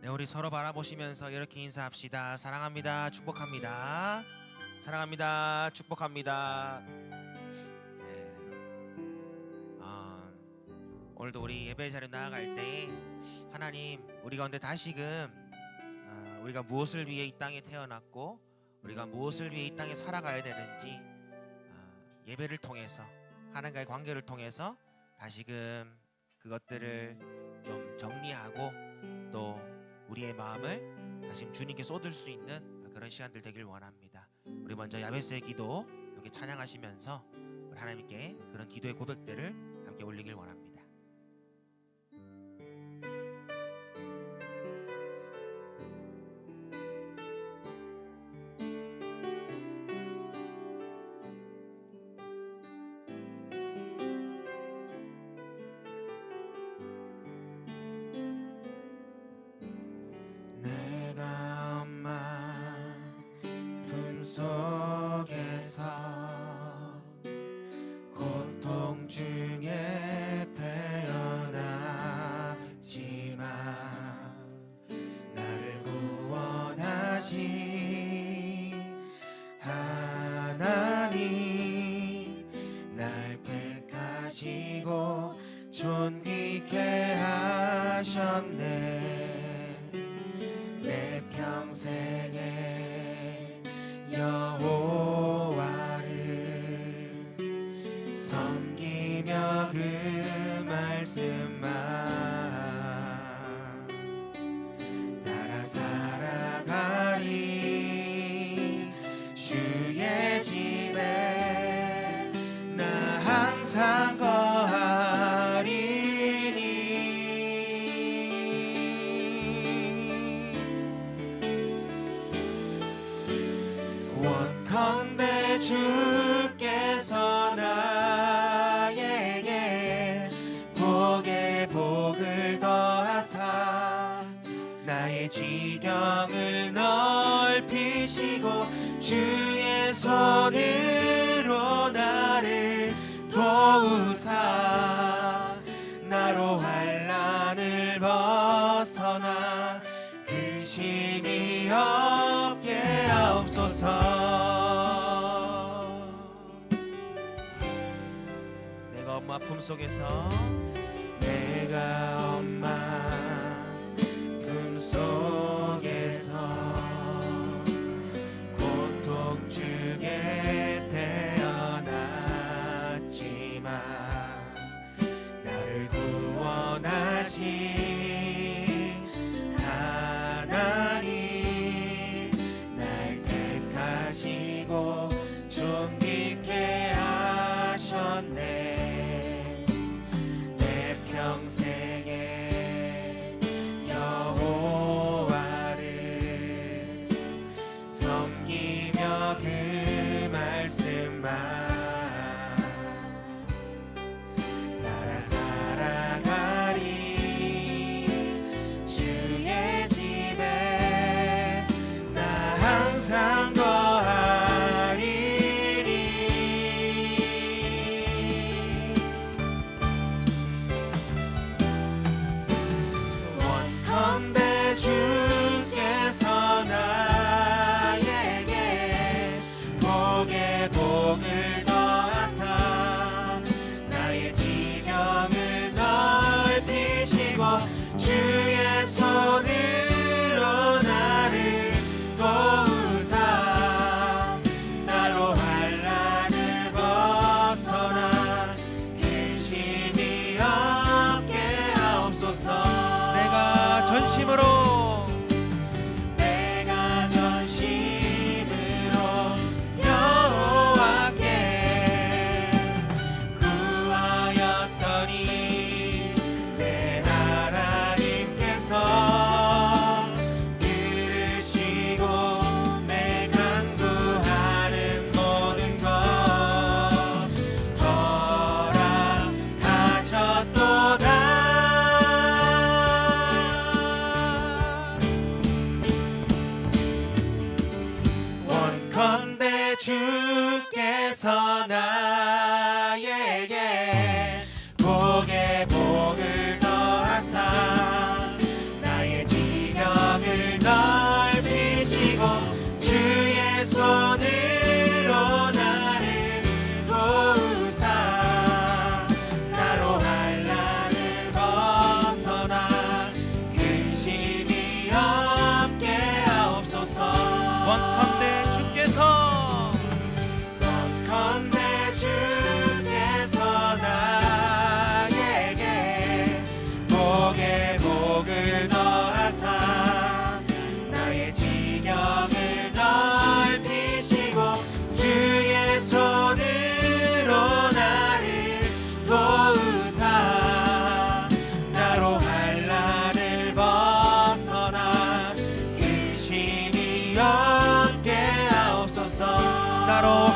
네, 우리 서로 바라보시면서 이렇게 인사합시다. 사랑합니다. 축복합니다. 사랑합니다. 축복합니다. 네. 오늘도 우리 예배 자료 나아갈 때 하나님, 우리 가운데 다시금 우리가 무엇을 위해 이 땅에 태어났고 우리가 무엇을 위해 이 땅에 살아가야 되는지 예배를 통해서, 하나님과의 관계를 통해서 다시금 그것들을 좀 정리하고 또 우리의 마음을 다시 주님께 쏟을 수 있는 그런 시간들 되길 원합니다. 우리 먼저 야베스의 기도 이렇게 찬양하시면서 우리 하나님께 그런 기도의 고백들을 함께 올리길 원합니다. 속에서 고통 중에 태어났지만 나를 구원하신 하나님, 날 택하시고 존귀케 하셨네. 내 평생에 여호와를 섬기며 그 말씀만 따라 살아가리. 주의 집에 나 항상 거하리니. 원컨대 주께서 나에게 복에 복을 더하사 나의 지경을 넓히시고 주의 손으로 나를 도우사 나로 환난을 벗어나 근심이 없게 하옵소서. 내가 엄마 품속에서 내가 엄마 품속에서 고통 중에 태어났지만 나를 구원하신 하나님, 날 택하시고 존귀케 하셨네. 내 평생에 여호와를 섬기며 그 말씀만 따라 살아가리. 주의 집에 나 항상 거하리니.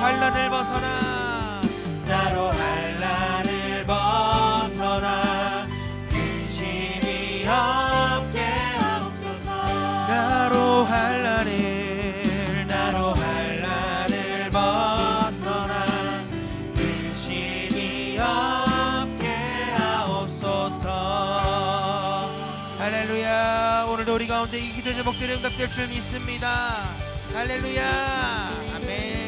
환난을 벗어나 나로 환난을 벗어나 근심이 없게 하옵소서. 나로 환난을 벗어나 근심이 없게 하옵소서. 할렐루야. 오늘도 우리 가운데 이 기도 제목들이 응답될 줄 믿습니다. 할렐루야. 아멘.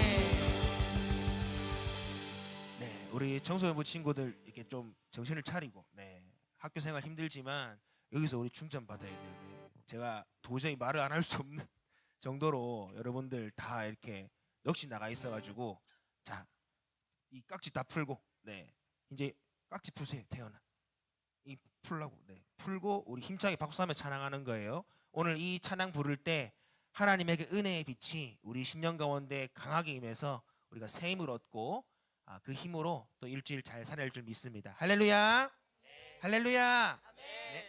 네, 우리 청소년부 친구들 이렇게 좀 정신을 차리고, 네, 학교 생활 힘들지만 여기서 우리 충전 받아야 돼요. 네. 제가 도저히 말을 안 할 수 없는 정도로 여러분들 다 이렇게 넋이 나가 있어가지고, 자, 이 깍지 다 풀고, 네, 이제 깍지 푸세요. 태연아, 이 풀라고. 네, 풀고 우리 힘차게 박수하며 찬양하는 거예요. 오늘 이 찬양 부를 때 하나님에게 은혜의 빛이 우리 심령 가운데 강하게 임해서 우리가 새 힘을 얻고, 그 힘으로 또 일주일 잘 살아낼 줄 믿습니다. 할렐루야. 할렐루야. 네.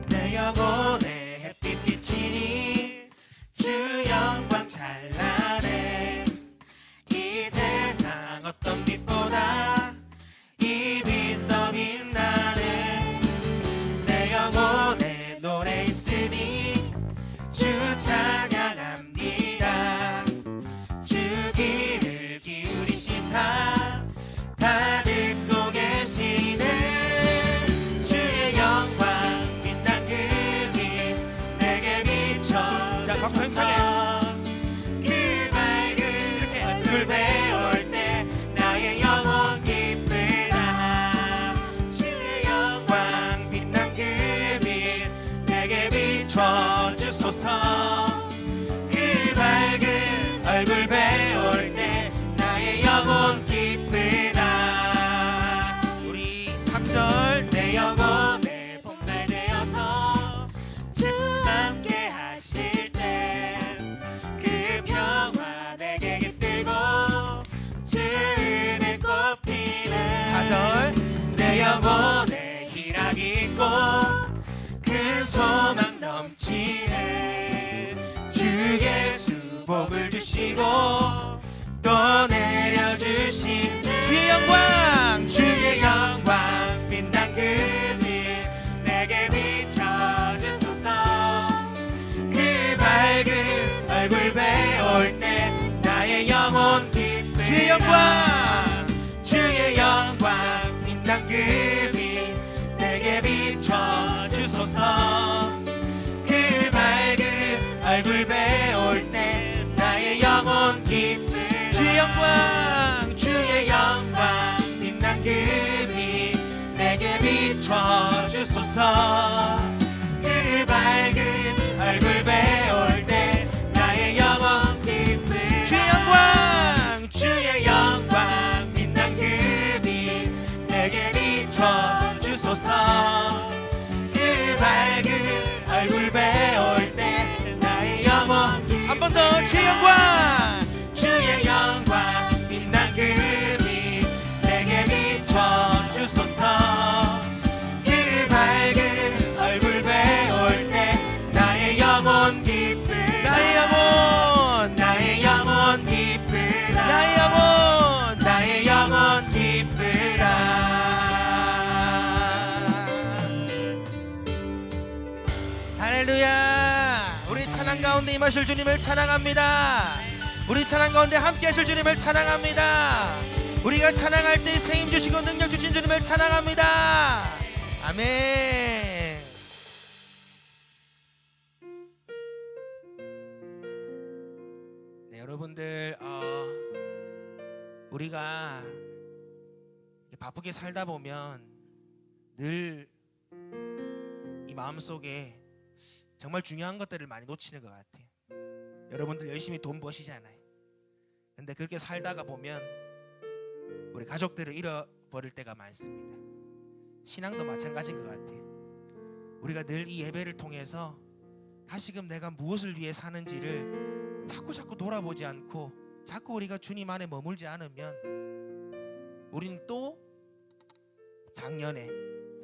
내 영혼의 햇빛 비치니 주 영광 찬란해. 이 세상 어떤 빛보다 이 빛 더 빛나네. 내 영혼에 노래 있으니 주 찬양합니다. 주 귀를 기울이시사 다 듣고 계시네. 주의 영광 빛난 그 빛 내게 비춰 자, 박수 힘차게. 그 밝은 얼굴 배울 때 나의 영혼 기쁘다. 주의 영광 빛난 그 빛 내게 비춰 주소서. 그 밝은 얼굴 배울 때 나의 영혼 기쁘다. 우리 3절. 내 영혼의 봄날 되어서 주 함께 하실 때 그 평화 내게 깃들고 주 은혜 꽃피는 4절. 내 영혼에 희락이 있고 큰 소망 넘치네. 주 예수 복을 주시고 또 내려주시네. 주의 영광. 주의 영광 빛난 그 빛 내게 비춰주소서. 그 밝은 얼굴 배울 때 나의 영혼 기쁘다. 주의 영광. 주의 영광 빛난 그 빛 내게 비춰주소서. 그 밝은 얼굴 배울 때 나의 영혼 기쁘다. 주의 영광. 주의 영광 빛난 그 빛 내게 비춰주소서. 그 밝은 얼굴 배울 때 나의 영혼 기쁘다. 주의 영광. 주의 영광 빛난 그 빛 내게 비춰주소서. 그 밝은 얼굴 배울 때 나의 영혼 기쁘다. 한 번 더. 주의 영광. 주의 영광 빛난 그 빛 내게 비춰주소서. 그 밝은 얼굴 배울 때 나의 영혼 기쁘다. 나의 영혼. 나의 영혼 기쁘다. 나의 영혼. 나의 영혼 기쁘다. 할렐루야. 우리 찬양 가운데 임하실 주님을 찬양합니다. 우리 찬양 가운데 함께 하실 주님을 찬양합니다. 우리가 찬양할 때 새 힘 주시고 능력 주신 주님을 찬양합니다. 아멘. 네, 여러분들, 우리가 이렇게 바쁘게 살다 보면 늘 이 마음속에 정말 중요한 것들을 많이 놓치는 것 같아요. 여러분들 열심히 돈 버시잖아요. 근데 그렇게 살다가 보면 우리 가족들을 잃어버릴 때가 많습니다. 신앙도 마찬가지인 것 같아요. 우리가 늘 이 예배를 통해서 다시금 내가 무엇을 위해 사는지를 자꾸 돌아보지 않고 자꾸 우리가 주님 안에 머물지 않으면 우리는 또 작년에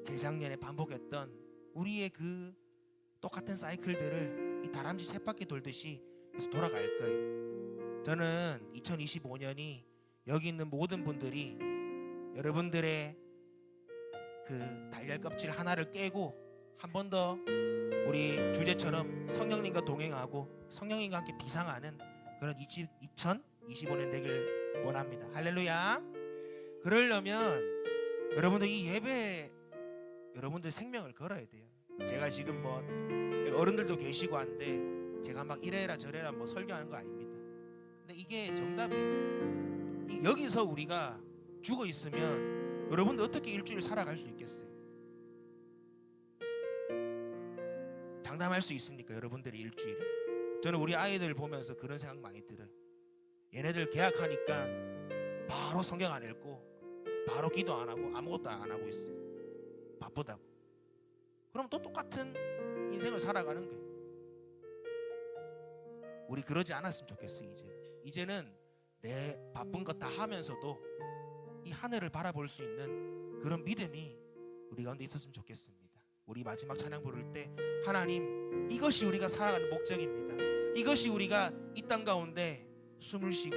재작년에 반복했던 우리의 그 똑같은 사이클들을 이 다람쥐 쳇바퀴 돌듯이 계속 돌아갈 거예요. 저는 2025년이 여기 있는 모든 분들이 여러분들의 그 달걀 껍질 하나를 깨고 한 번 더 우리 주제처럼 성령님과 동행하고 성령님과 함께 비상하는 그런 2025년 되길 원합니다. 할렐루야. 그러려면 여러분들 이 예배 여러분들 생명을 걸어야 돼요. 제가 지금 뭐 어른들도 계시고 한데 제가 막 이래라 저래라 뭐 설교하는 거 아닙니다. 근데 이게 정답이에요. 여기서 우리가 죽어 있으면 여러분들 어떻게 일주일 살아갈 수 있겠어요? 장담할 수 있습니까? 여러분들이 일주일을? 저는 우리 아이들 보면서 그런 생각 많이 들어요. 얘네들 개학하니까 바로 성경 안 읽고 바로 기도 안 하고 아무것도 안 하고 있어요. 바쁘다고. 그럼 또 똑같은 인생을 살아가는 거예요. 우리 그러지 않았으면 좋겠어요. 이제는 내 바쁜 것 다 하면서도 이 하늘을 바라볼 수 있는 그런 믿음이 우리 가운데 있었으면 좋겠습니다. 우리 마지막 찬양 부를 때 하나님 이것이 우리가 살아가는 목적입니다. 이것이 우리가 이 땅 가운데 숨을 쉬고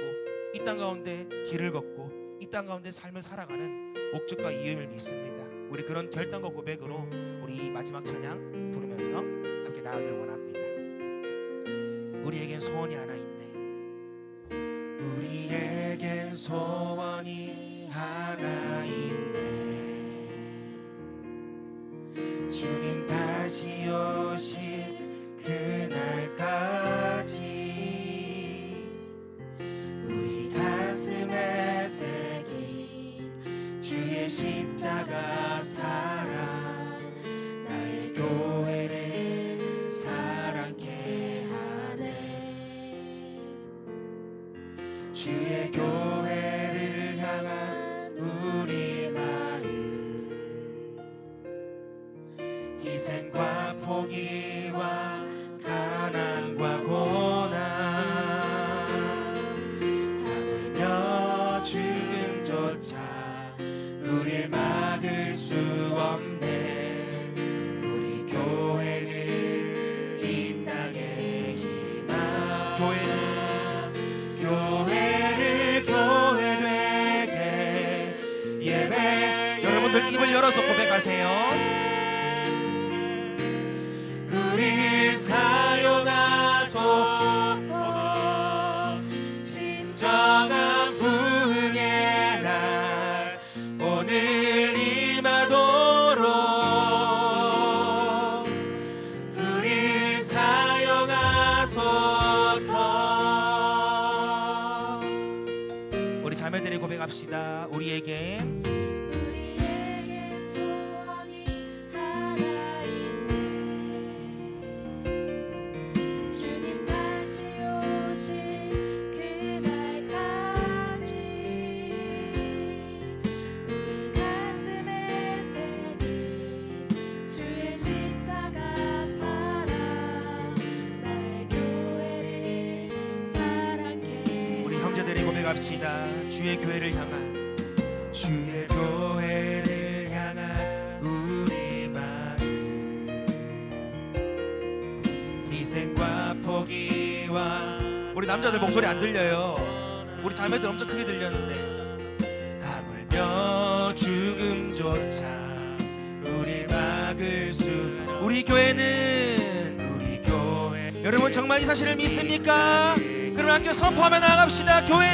이 땅 가운데 길을 걷고 이 땅 가운데 삶을 살아가는 목적과 이유를 믿습니다. 우리 그런 결단과 고백으로 우리 마지막 찬양 부르면서 함께 나아가길 원합니다. 우리에겐 소원이 하나 있네. 우리에겐 소원이 하나 있네. 주님 다시 오실 그날까지 우리 가슴에 새긴 주의 십자가 사랑 나의 교회를 사랑케 하네. 주의 교회를 향한 우리 마음 희생과 포기와 가난과 고난 하물며 죽음조차 우릴 막을 수 없네. 우리 교회를 이 땅에 희망 교회 되게 예배. 여러분들 입을 열어서 고백하세요. 우릴 사용하소서. 진정한 부흥의 날 오늘 임하도록 우릴 사용하소서. 우리 자매들이 고백합시다. 우리에겐 소원이 하나 있네. 주님 다시 오실 그날까지 우리 가슴에 새긴 주의 십자가 사랑 나의 교회를 사랑케. 우리 형제들이 고백합시다. 주의 교회를 향한 우리 마음 희생과 포기와. 우리 남자들 목소리 안 들려요. 우리 자매들 엄청 크게 들렸는데 하물며 죽음조차 우리 막을 수. 우리 교회는 우리 교회. 여러분 정말 이 사실을 믿습니까? 그럼 함께 선포하며 나갑시다. 교회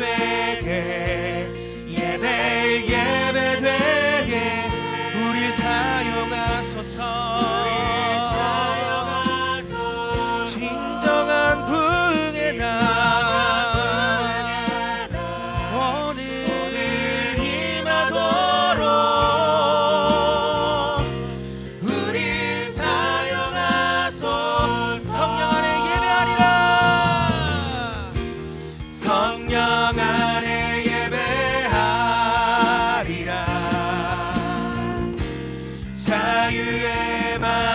되게 예배 되게 우릴 사용하소서. 진정한 부흥의 날 오늘 임하도록 우릴 사용하소서. 성령 안에 예배하리라. 성령 안에 예배하리라. 자유의 말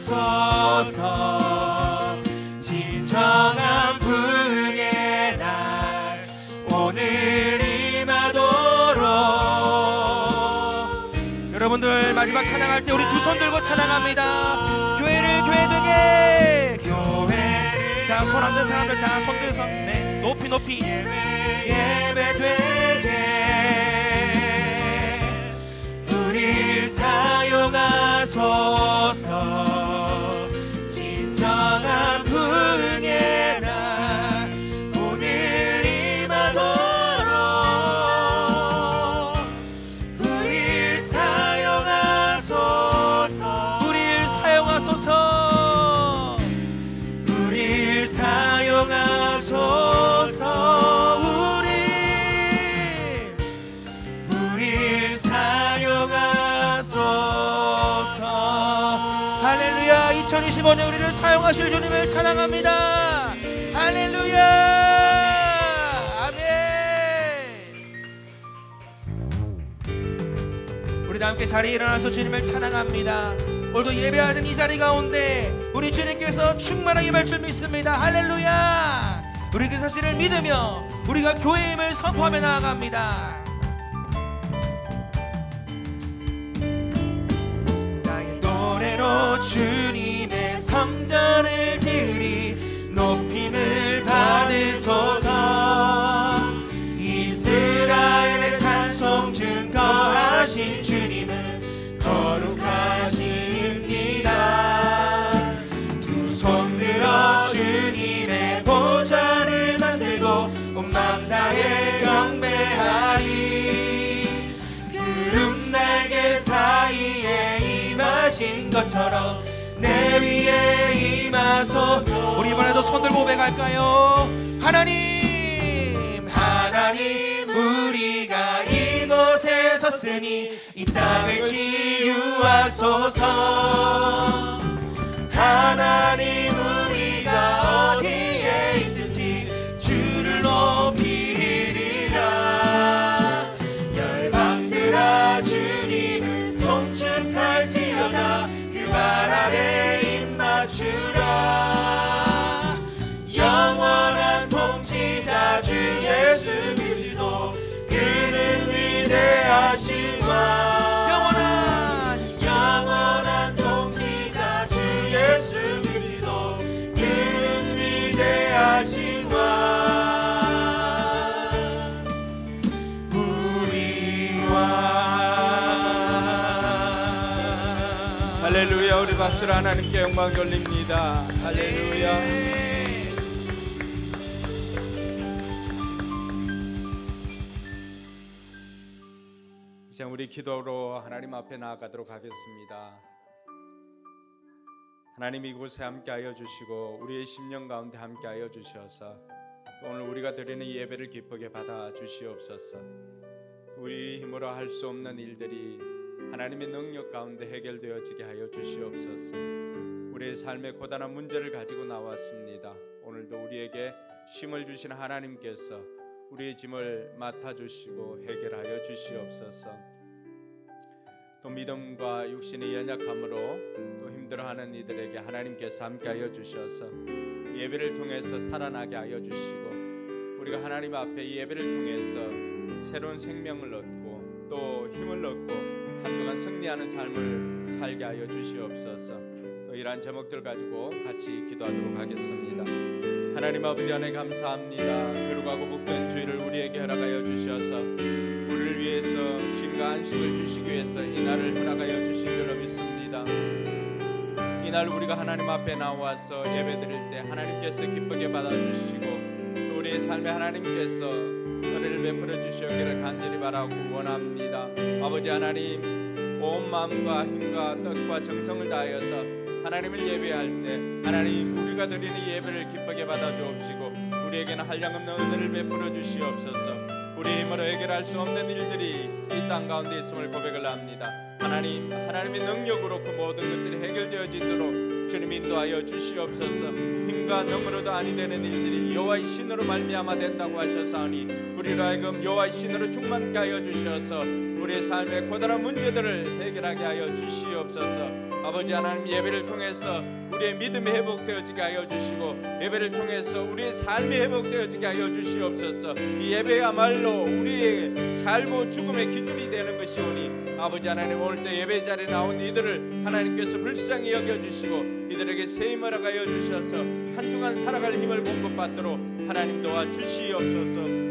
사용하소서. 진정한 부흥의 날 오늘 임하도록. 여러분들 마지막 찬양할 때 우리 두 손 들고 찬양합니다. 교회를 교회 되게, 교회를 자, 손 안 든 사람들 다 손 들어서 네, 높이 높이 예배 되게 우릴 사용하소서. 진정한 부흥의 날 오늘 임하도록 우릴 사용하소서. 우리를 사용하소서. 우릴 사용하소서. 우릴 사용하소서. 할렐루야. 2025년 우리를 사용하실 주님을 찬양합니다. 할렐루야. 아멘. 우리 다 함께 자리에 일어나서 주님을 찬양합니다. 오늘도 예배하는 이 자리 가운데 우리 주님께서 충만하게 임할 줄 믿습니다. 할렐루야. 우리 그 사실을 믿으며 우리가 교회임을 선포하며 나아갑니다. 나의 노래로 주님의 성전을 지으리. 높임을 받으소서. 이스라엘의 찬송 증거하신 주님은 거룩하십니다. 두 손 들어 주님의 보좌를 만들고 온 맘 다해 경배하리. 구름 날개 사이에 임하신 것처럼 내 위에 임하소서. 우리 이번에도 손 들고 고백할까요? 하나님, 하나님, 우리가 이곳에 섰으니 이 땅을 치유하소서. 하나님, 우리가 어디에 있든지 주를 높이리라. 열방들아 주님을 송축할지어다. 그 발 아래 입 맞추라. 영원한 통치자 주 예수 그리스도, 그는 위대하신 왕. 영원한 통치자 주 예수 그리스도, 그는 위대하신 왕. 우리 왕. 할렐루야. 우리 박수로 하나님께 영광 돌립니다. 할렐루야. 이제 우리 기도로 하나님 앞에 나아가도록 하겠습니다. 하나님, 이곳에 함께하여 주시고 우리의 심령 가운데 함께하여 주셔서 오늘 우리가 드리는 예배를 기쁘게 받아 주시옵소서. 우리 힘으로 할 수 없는 일들이 하나님의 능력 가운데 해결되어지게 하여 주시옵소서. 우리의 삶의 고단한 문제를 가지고 나왔습니다. 오늘도 우리에게 쉼을 주시는 하나님께서 우리의 짐을 맡아주시고 해결하여 주시옵소서. 또 믿음과 육신의 연약함으로 또 힘들어하는 이들에게 하나님께서 함께하여 주셔서 예배를 통해서 살아나게 하여 주시고, 우리가 하나님 앞에 이 예배를 통해서 새로운 생명을 얻고 또 힘을 얻고 한 주간 승리하는 삶을 살게 하여 주시옵소서. 또 이러한 제목들 가지고 같이 기도하도록 하겠습니다. 하나님 아버지 하나님 감사합니다. 거룩하고 복된 주일을 우리에게 허락하여 주셔서 우리를 위해서 쉼과 안식을 주시기 위해서 이 날을 허락하여 주신 줄로 믿습니다. 이날 우리가 하나님 앞에 나와서 예배드릴 때 하나님께서 기쁘게 받아주시고 또 우리의 삶에 하나님께서 은혜를 베풀어 주시기를 간절히 바라고 원합니다. 아버지 하나님, 온 마음과 힘과 뜻과 정성을 다하여서 하나님을 예배할 때 하나님, 우리가 드리는 예배를 기쁘게 받아 주옵시고 우리에게는 한량없는 은혜를 베풀어 주시옵소서. 우리 힘으로 해결할 수 없는 일들이 이 땅 가운데 있음을 고백을 합니다. 하나님, 하나님의 능력으로 그 모든 것들이 해결되어지도록 주님 인도하여 주시옵소서. 힘과 능으로도 아니 되는 일들이 여호와의 신으로 말미암아 된다고 하셨사오니 우리로 하여금 여호와의 신으로 충만케 하여 주셔서 우리의 삶의 고단한 문제들을 해결하게 하여 주시옵소서. 아버지 하나님, 예배를 통해서 우리의 믿음이 회복되어지게 하여 주시고 예배를 통해서 우리의 삶이 회복되어지게 하여 주시옵소서. 이 예배야말로 우리의 살고 죽음의 기준이 되는 것이오니 아버지 하나님, 오늘 또 예배 자리에 나온 이들을 하나님께서 불쌍히 여겨주시고 이들에게 새 힘을 하여 주셔서 한 주간 살아갈 힘을 공급받도록 하나님 도와주시옵소서.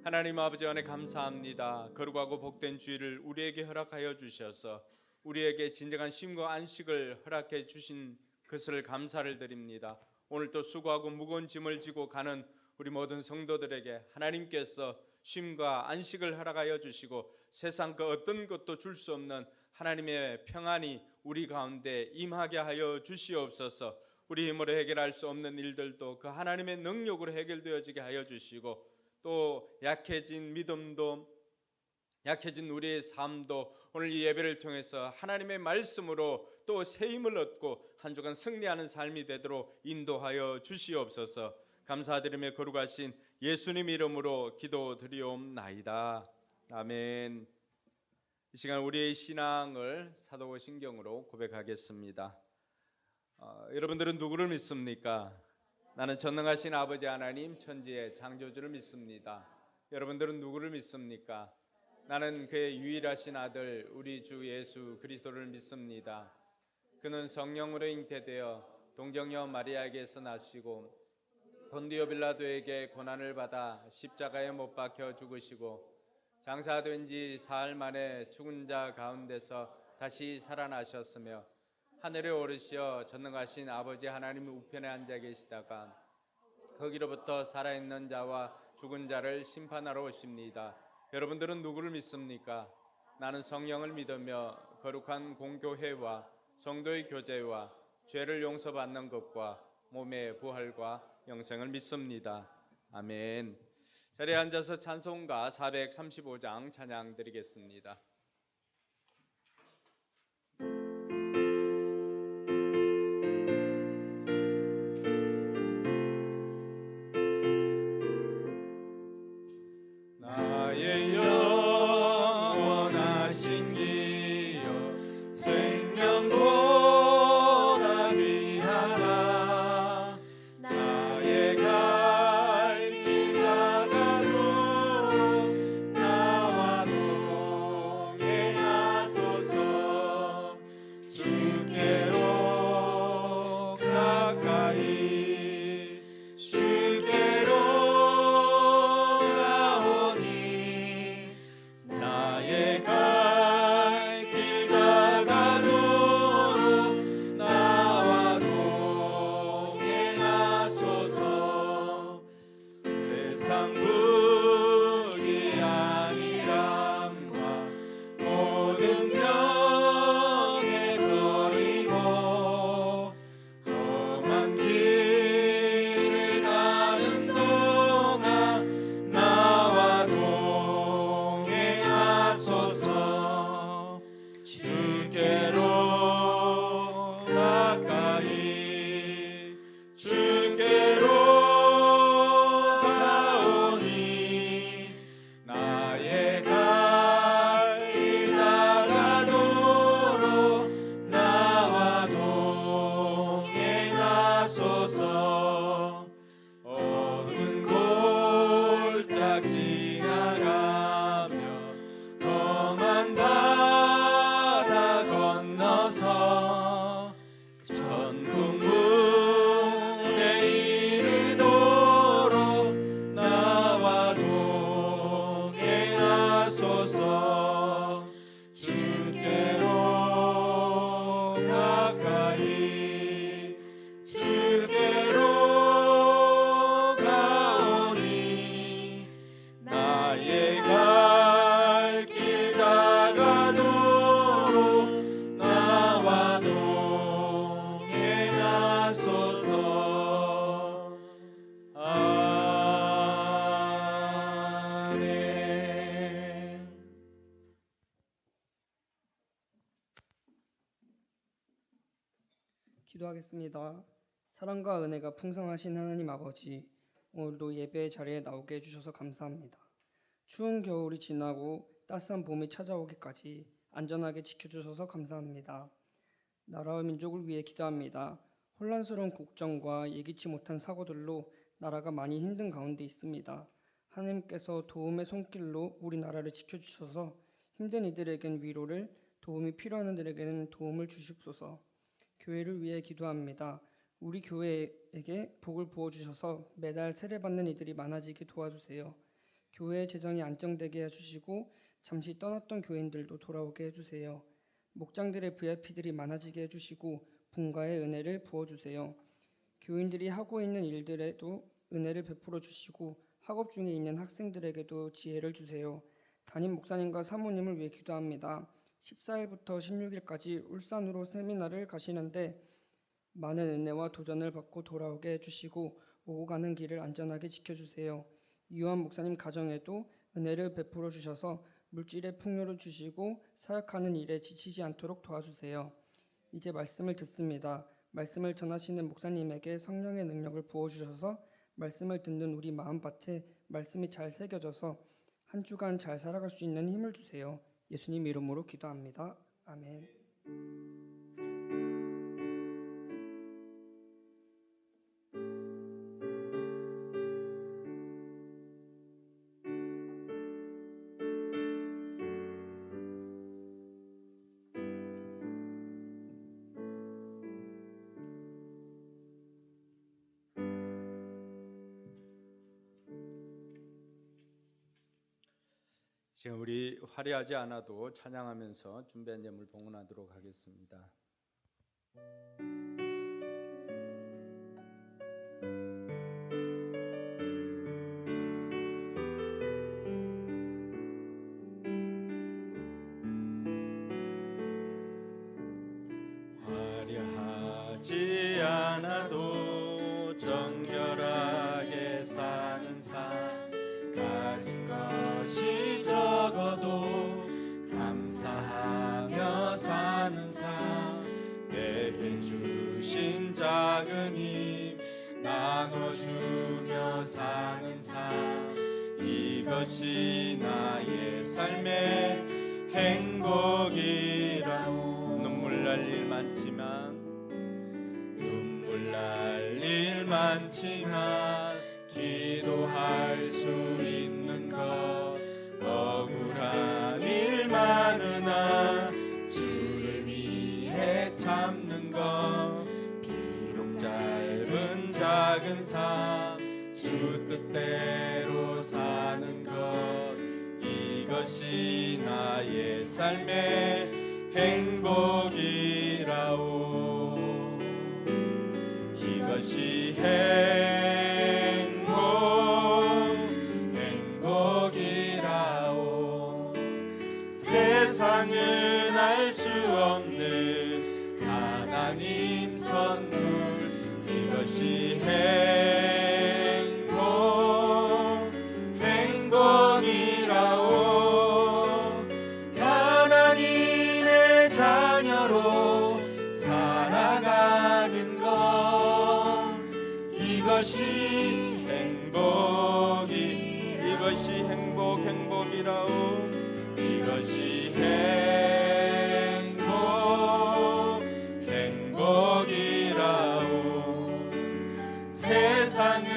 하나님 아버지 은혜 감사합니다. 거룩하고 복된 주일을 우리에게 허락하여 주셔서 우리에게 진정한 쉼과 안식을 허락해 주신 것을 감사를 드립니다. 오늘 또 수고하고 무거운 짐을 지고 가는 우리 모든 성도들에게 하나님께서 쉼과 안식을 허락하여 주시고 세상 그 어떤 것도 줄 수 없는 하나님의 평안이 우리 가운데 임하게 하여 주시옵소서. 우리 힘으로 해결할 수 없는 일들도 그 하나님의 능력으로 해결되어지게 하여 주시고 또 약해진 믿음도 약해진 우리의 삶도 오늘 이 예배를 통해서 하나님의 말씀으로 또 새 힘을 얻고 한 주간 승리하는 삶이 되도록 인도하여 주시옵소서. 감사드리며 거룩하신 예수님 이름으로 기도드리옵나이다. 아멘. 이 시간 우리의 신앙을 사도신경으로 고백하겠습니다. 여러분들은 누구를 믿습니까? 나는 전능하신 아버지 하나님 천지의 창조주를 믿습니다. 여러분들은 누구를 믿습니까? 나는 그의 유일하신 아들 우리 주 예수 그리스도를 믿습니다. 그는 성령으로 잉태되어 동정녀 마리아에게서 나시고 본디오 빌라도에게 고난을 받아 십자가에 못 박혀 죽으시고 장사된 지 사흘 만에 죽은 자 가운데서 다시 살아나셨으며 하늘에 오르시어 전능하신 아버지 하나님 우편에 앉아 계시다가 거기로부터 살아있는 자와 죽은 자를 심판하러 오십니다. 여러분들은 누구를 믿습니까? 나는 성령을 믿으며 거룩한 공교회와 성도의 교제와 죄를 용서받는 것과 몸의 부활과 영생을 믿습니다. 아멘. 자리에 앉아서 찬송가 435장 찬양 드리겠습니다. 나의 영원하신 기여 생명보다 귀하다. 나의 갈 길 다가도록 나와 동행하소서. 주께로 가까이 주께로 나의 갈 길 다가도록 나와 동행하소서. 세상 부귀향이람과 모든 명예 버리고 험한 길을 가는 동안 나와 동행하소서. 주께로 가까이 주께로 가오니 나의 갈 길 다가도록 나와 동행하소서. 어두운 골짝 지나가며 험한 바다 건너서 천국문에 이르도록 나와 동행하소서. 주께로 가까이 주께로 가오니 나의 갈 길 다가도록 나와 동행하소서. 아멘. 기도하겠습니다. 사랑과 은혜가 풍성하신 하나님 아버지, 오늘도 예배의 자리에 나오게 해주셔서 감사합니다. 추운 겨울이 지나고 따스한 봄이 찾아오기까지 안전하게 지켜주셔서 감사합니다. 나라와 민족을 위해 기도합니다. 혼란스러운 국정과 예기치 못한 사고들로 나라가 많이 힘든 가운데 있습니다. 하나님께서 도움의 손길로 우리나라를 지켜주셔서 힘든 이들에겐 위로를, 도움이 필요한 이들에게는 도움을 주십소서. 교회를 위해 기도합니다. 우리 교회에게 복을 부어주셔서 매달 세례받는 이들이 많아지게 도와주세요. 교회의 재정이 안정되게 해주시고 잠시 떠났던 교인들도 돌아오게 해주세요. 목장들의 VIP들이 많아지게 해주시고 분가의 은혜를 부어주세요. 교인들이 하고 있는 일들에도 은혜를 베풀어 주시고 학업 중에 있는 학생들에게도 지혜를 주세요. 담임 목사님과 사모님을 위해 기도합니다. 14일부터 16일까지 울산으로 세미나를 가시는데 많은 은혜와 도전을 받고 돌아오게 해주시고 오고 가는 길을 안전하게 지켜주세요. 이완 목사님 가정에도 은혜를 베풀어 주셔서 물질의 풍요를 주시고 사역하는 일에 지치지 않도록 도와주세요. 이제 말씀을 듣습니다. 말씀을 전하시는 목사님에게 성령의 능력을 부어주셔서 말씀을 듣는 우리 마음밭에 말씀이 잘 새겨져서 한 주간 잘 살아갈 수 있는 힘을 주세요. 예수님 이름으로 기도합니다. 아멘. 지금 우리 화려하지 않아도 찬양하면서 준비한 예물 봉헌하도록 하겠습니다. 화려하지 않아도 정결하게 사는 삶, 가진 것이 적어도 감사하며 사는 삶, 내게 주신 작은 힘 나눠주며 사는 삶, 이것이 나의 삶의 행복이라오. 눈물 날 일 많지만 기도할 수 있는 것, 억울한 일 많으나 주를 위해 참는 것, 비록 짧은 작은 삶 주 뜻대로 사는 것, 이것이 나의 삶의 행복이라오. 이것이 행복이라오. 세상은 알 수 없는 하나님 선물, 이것이 행복이라오. 하나님의 자녀로 살아가는 것, 이것이 행복이라오. 이것이 행복이라오. 세상은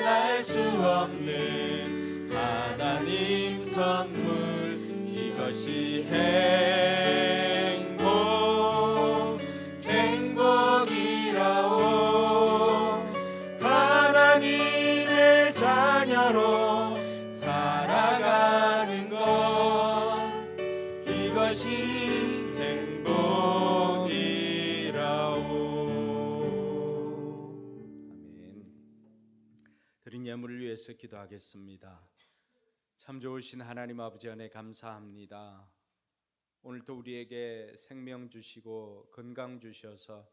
알 수 없는 하나님 선물, 이것이 행복이라오. 하나님의 자녀로 살아가는 것, 이것이 행복이라오. 아멘. 드린 예물을 위해서 기도하겠습니다. 참 좋으신 하나님 아버지 은혜 감사합니다. 오늘도 우리에게 생명 주시고 건강 주셔서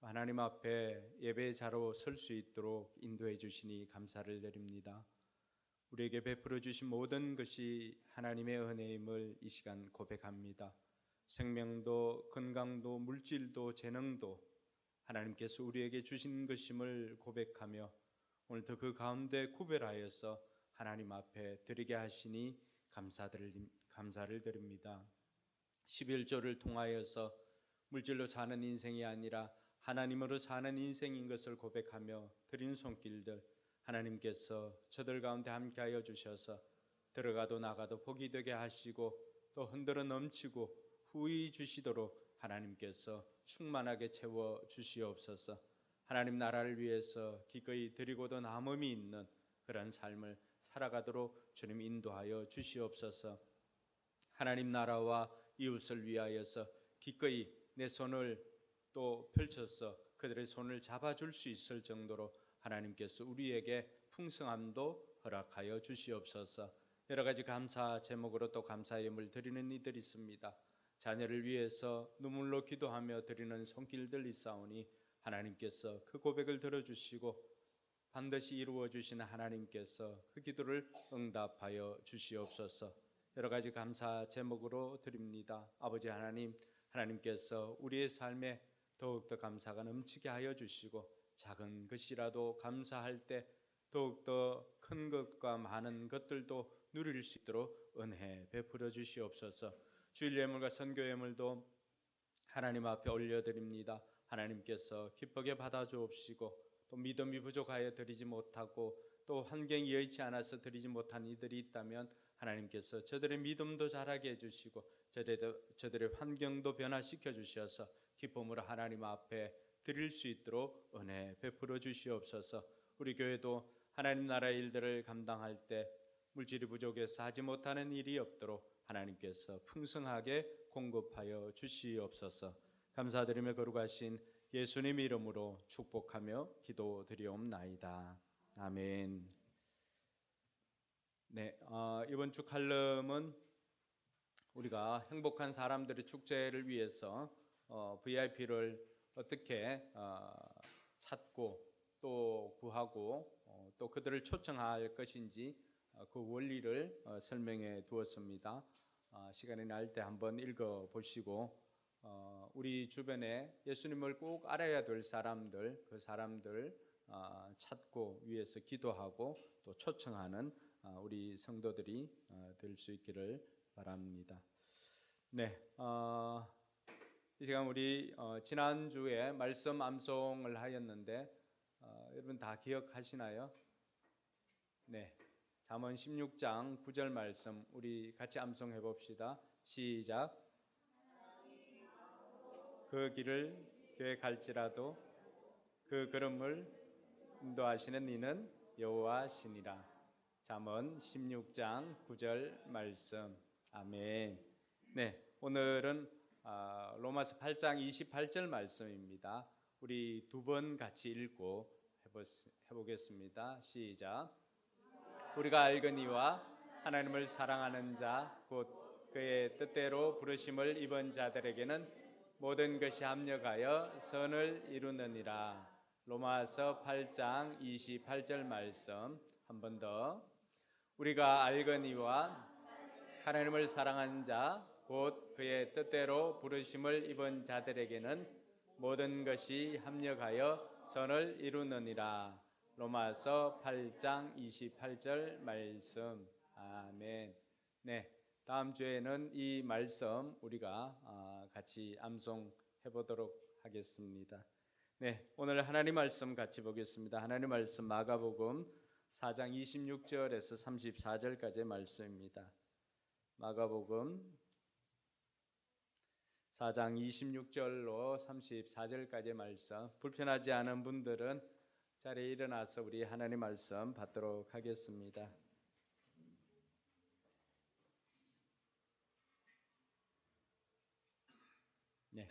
하나님 앞에 예배자로 설 수 있도록 인도해 주시니 감사를 드립니다. 우리에게 베풀어 주신 모든 것이 하나님의 은혜임을 이 시간 고백합니다. 생명도 건강도 물질도 재능도 하나님께서 우리에게 주신 것임을 고백하며 오늘도 그 가운데 구별하여서 하나님 앞에 드리게 하시니 감사를 드립니다. 11조를 통하여서 물질로 사는 인생이 아니라 하나님으로 사는 인생인 것을 고백하며 드린 손길들, 하나님께서 저들 가운데 함께하여 주셔서 들어가도 나가도 복이 되게 하시고 또 흔들어 넘치고 후히 주시도록 하나님께서 충만하게 채워 주시옵소서. 하나님 나라를 위해서 기꺼이 드리고도 남음이 있는 그런 삶을 살아가도록 주님 인도하여 주시옵소서. 하나님 나라와 이웃을 위하여서 기꺼이 내 손을 또 펼쳐서 그들의 손을 잡아줄 수 있을 정도로 하나님께서 우리에게 풍성함도 허락하여 주시옵소서. 여러 가지 감사 제목으로 또 감사 예물 드리는 이들이 있습니다. 자녀를 위해서 눈물로 기도하며 드리는 손길들 있사오니 하나님께서 그 고백을 들어주시고 반드시 이루어 주시는 하나님께서 그 기도를 응답하여 주시옵소서. 여러 가지 감사 제목으로 드립니다. 아버지 하나님, 하나님께서 우리의 삶에 더욱더 감사가 넘치게 하여 주시고 작은 것이라도 감사할 때 더욱더 큰 것과 많은 것들도 누릴 수 있도록 은혜 베풀어 주시옵소서. 주일 예물과 선교 예물도 하나님 앞에 올려드립니다. 하나님께서 기쁘게 받아주옵시고 또 믿음이 부족하여 드리지 못하고 또 환경이 여의치 않아서 드리지 못한 이들이 있다면 하나님께서 저들의 믿음도 자라게 해주시고 저들의 환경도 변화시켜 주셔서 기쁨으로 하나님 앞에 드릴 수 있도록 은혜 베풀어 주시옵소서. 우리 교회도 하나님 나라의 일들을 감당할 때 물질이 부족해서 하지 못하는 일이 없도록 하나님께서 풍성하게 공급하여 주시옵소서. 감사드리며 거룩하신 예수님 이름으로 축복하며 기도드리옵나이다. 아멘. 네, 이번 주 칼럼은 우리가 행복한 사람들의 축제를 위해서 VIP를 어떻게 찾고 또 구하고 또 그들을 초청할 것인지 그 원리를 설명해 두었습니다. 시간이 날 때 한번 읽어보시고 우리 주변에 예수님을 꼭 알아야 될 사람들, 그 사람들 찾고 위해서 기도하고 또 초청하는 우리 성도들이 될 수 있기를 바랍니다. 네, 이 시간 우리 지난주에 말씀 암송을 하였는데 여러분 다 기억하시나요? 네, 잠언 16장 9절 말씀 우리 같이 암송해 봅시다. 시작. 그 길을 계획할지라도 그 걸음을 인도하시는 이는 여호와시니라. 잠언 16장 9절 말씀. 아멘. 네, 오늘은 로마서 8장 28절 말씀입니다. 우리 두 번 같이 읽고 해보겠습니다. 시작. 우리가 알거니와 하나님을 사랑하는 자 곧 그의 뜻대로 부르심을 입은 자들에게는 모든 것이 합력하여 선을 이루느니라. 로마서 8장 28절 말씀 한 번 더. 우리가 알거니와 하나님을 사랑하는 자 곧 그의 뜻대로 부르심을 입은 자들에게는 모든 것이 합력하여 선을 이루느니라. 로마서 8장 28절 말씀. 아멘. 네, 다음 주에는 이 말씀 우리가 같이 암송해 보도록 하겠습니다. 네, 오늘 하나님 말씀 같이 보겠습니다. 하나님 말씀 마가복음 4장 26절에서 34절까지의 말씀입니다. 마가복음 4장 26절로 34절까지의 말씀. 불편하지 않은 분들은 자리에 일어나서 우리 하나님 말씀 받도록 하겠습니다. 네,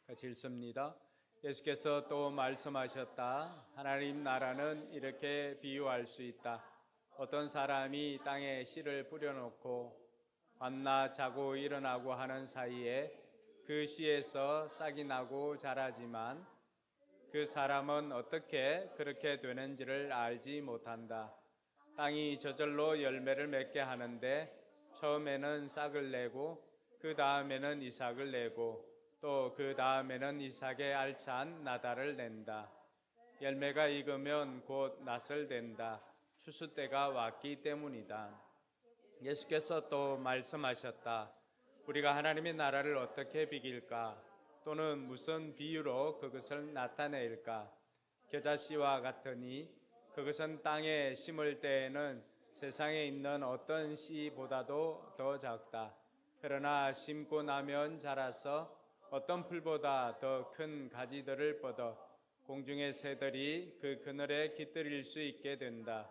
같이 읽습니다. 예수께서 또 말씀하셨다. 하나님 나라는 이렇게 비유할 수 있다. 어떤 사람이 땅에 씨를 뿌려놓고 밤낮 자고 일어나고 하는 사이에 그 씨에서 싹이 나고 자라지만 그 사람은 어떻게 그렇게 되는지를 알지 못한다. 땅이 저절로 열매를 맺게 하는데 처음에는 싹을 내고 그 다음에는 이삭을 내고 또 그 다음에는 이삭의 알찬 나달을 낸다. 열매가 익으면 곧 낫을 댄다. 추수 때가 왔기 때문이다. 예수께서 또 말씀하셨다. 우리가 하나님의 나라를 어떻게 비길까? 또는 무슨 비유로 그것을 나타내일까? 겨자씨와 같으니 그것은 땅에 심을 때에는 세상에 있는 어떤 씨보다도 더 작다. 그러나 심고 나면 자라서 어떤 풀보다 더 큰 가지들을 뻗어 공중의 새들이 그 그늘에 깃들일 수 있게 된다.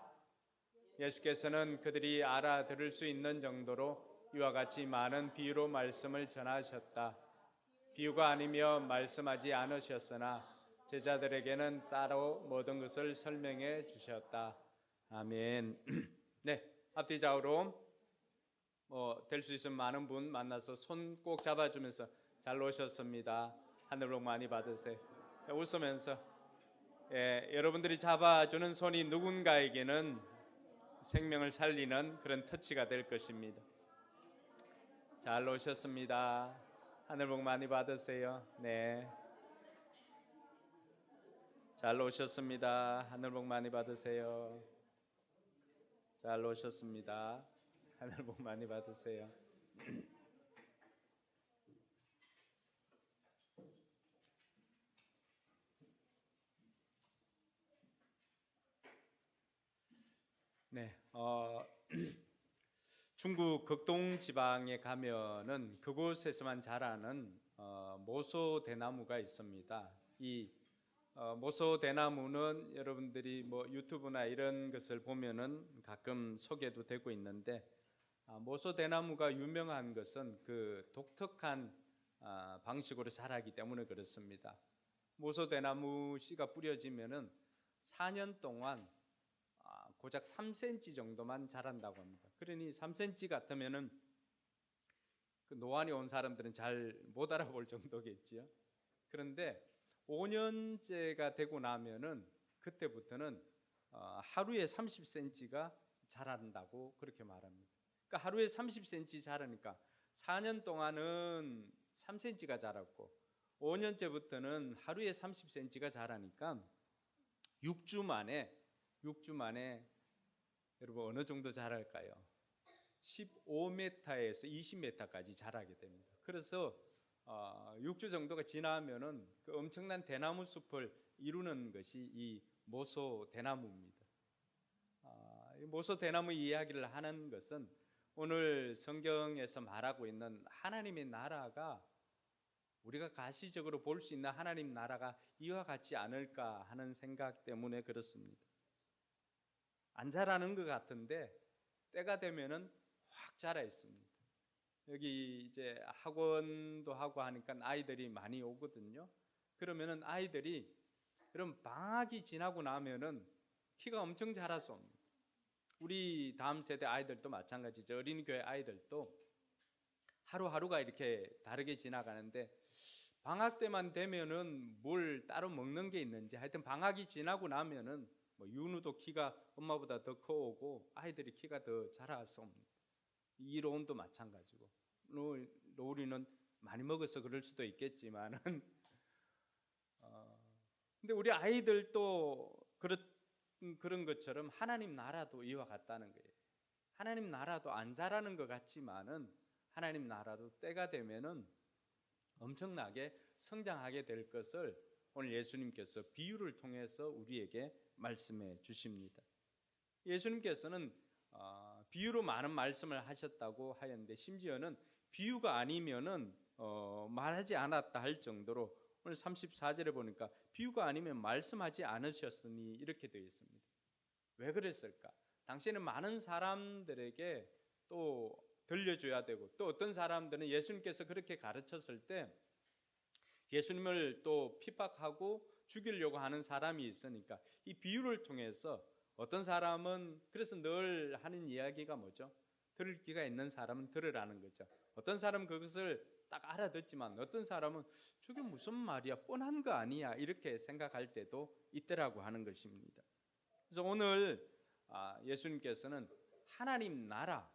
예수께서는 그들이 알아들을 수 있는 정도로 이와 같이 많은 비유로 말씀을 전하셨다. 비유가 아니며 말씀하지 않으셨으나 제자들에게는 따로 모든 것을 설명해 주셨다. 아멘. 네, 앞뒤 좌우로 될 수 있으면 많은 분 만나서 손 꼭 잡아주면서 잘 오셨습니다. 하늘 복 많이 받으세요. 자, 웃으면서 여러분들이 잡아주는 손이 누군가에게는 생명을 살리는 그런 터치가 될 것입니다. 잘 오셨습니다. 하늘 복 많이 받으세요. 네. 잘 오셨습니다. 하늘 복 많이 받으세요. 잘 오셨습니다. 하늘 복 많이 받으세요. 네, 중국 극동 지방에 가면은 그곳에서만 자라는 모소 대나무가 있습니다. 이 모소 대나무는 여러분들이 뭐 유튜브나 이런 것을 보면은 가끔 소개도 되고 있는데 모소 대나무가 유명한 것은 그 독특한 방식으로 자라기 때문에 그렇습니다. 모소 대나무 씨가 뿌려지면은 4년 동안 고작 3cm 정도만 자란다고 합니다. 그러니 3cm 같으면은 그 노안이 온 사람들은 잘 못 알아볼 정도겠지요. 그런데 5년째가 되고 나면은 그때부터는 하루에 30cm가 자란다고 그렇게 말합니다. 그러니까 하루에 30cm 자라니까 4년 동안은 3cm가 자랐고 5년째부터는 하루에 30cm가 자라니까 6주 만에 여러분 어느 정도 자랄까요? 15m에서 20m까지 자라게 됩니다. 그래서 6주 정도가 지나면은 그 엄청난 대나무 숲을 이루는 것이 이 모소 대나무입니다. 이 모소 대나무 이야기를 하는 것은 오늘 성경에서 말하고 있는 하나님의 나라가 우리가 가시적으로 볼 수 있는 하나님 나라가 이와 같지 않을까 하는 생각 때문에 그렇습니다. 안 자라는 것 같은데 때가 되면은 확 자라 있습니다. 여기 이제 학원도 하고 하니까 아이들이 많이 오거든요. 그러면은 아이들이 그럼 방학이 지나고 나면은 키가 엄청 자라서 옵니다. 우리 다음 세대 아이들도 마찬가지죠. 어린이교회 아이들도 하루하루가 이렇게 다르게 지나가는데 방학 때만 되면은 뭘 따로 먹는 게 있는지 하여튼 방학이 지나고 나면은 뭐 윤우도 키가 엄마보다 더 커오고 아이들이 키가 더 자라서 옵니다. 이로운도 마찬가지고 로우리는 많이 먹어서 그럴 수도 있겠지만은 근데 우리 아이들도 그런 것처럼 하나님 나라도 이와 같다는 거예요. 하나님 나라도 안 자라는 것 같지만은 하나님 나라도 때가 되면은 엄청나게 성장하게 될 것을 오늘 예수님께서 비유를 통해서 우리에게 말씀해 주십니다. 예수님께서는 비유로 많은 말씀을 하셨다고 하였는데 심지어는 비유가 아니면은 말하지 않았다 할 정도로 오늘 34절에 보니까 비유가 아니면 말씀하지 않으셨으니 이렇게 되어 있습니다. 왜 그랬을까? 당시에는 많은 사람들에게 또 들려줘야 되고 또 어떤 사람들은 예수님께서 그렇게 가르쳤을 때 예수님을 또 핍박하고 죽이려고 하는 사람이 있으니까 이 비유를 통해서 어떤 사람은 그래서 늘 하는 이야기가 뭐죠? 들을 귀가 있는 사람은 들으라는 거죠. 어떤 사람은 그것을 딱 알아듣지만 어떤 사람은 저게 무슨 말이야? 뻔한 거 아니야? 이렇게 생각할 때도 있더라고 하는 것입니다. 그래서 오늘 예수님께서는 하나님 나라,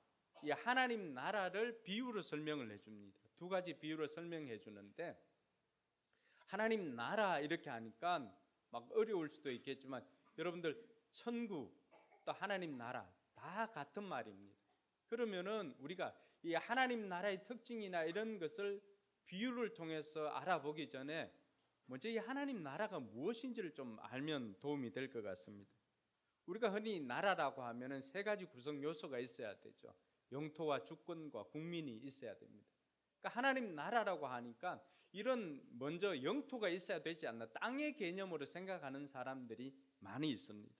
이 하나님 나라를 비유로 설명을 해줍니다. 두 가지 비유로 설명해 주는데 하나님 나라 이렇게 하니까 막 어려울 수도 있겠지만 여러분들 천국 또 하나님 나라 다 같은 말입니다. 그러면은 우리가 이 하나님 나라의 특징이나 이런 것을 비유를 통해서 알아보기 전에 먼저 이 하나님 나라가 무엇인지를 좀 알면 도움이 될 것 같습니다. 우리가 흔히 나라라고 하면은 세 가지 구성 요소가 있어야 되죠. 영토와 주권과 국민이 있어야 됩니다. 그러니까 하나님 나라라고 하니까 이런 먼저 영토가 있어야 되지 않나, 땅의 개념으로 생각하는 사람들이 많이 있습니다.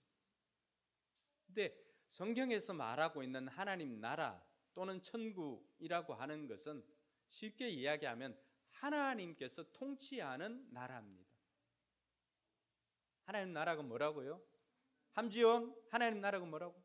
근데 성경에서 말하고 있는 하나님 나라 또는 천국이라고 하는 것은 쉽게 이야기하면 하나님께서 통치하는 나라입니다. 하나님 나라가 뭐라고요? 함지원, 하나님 나라가 뭐라고?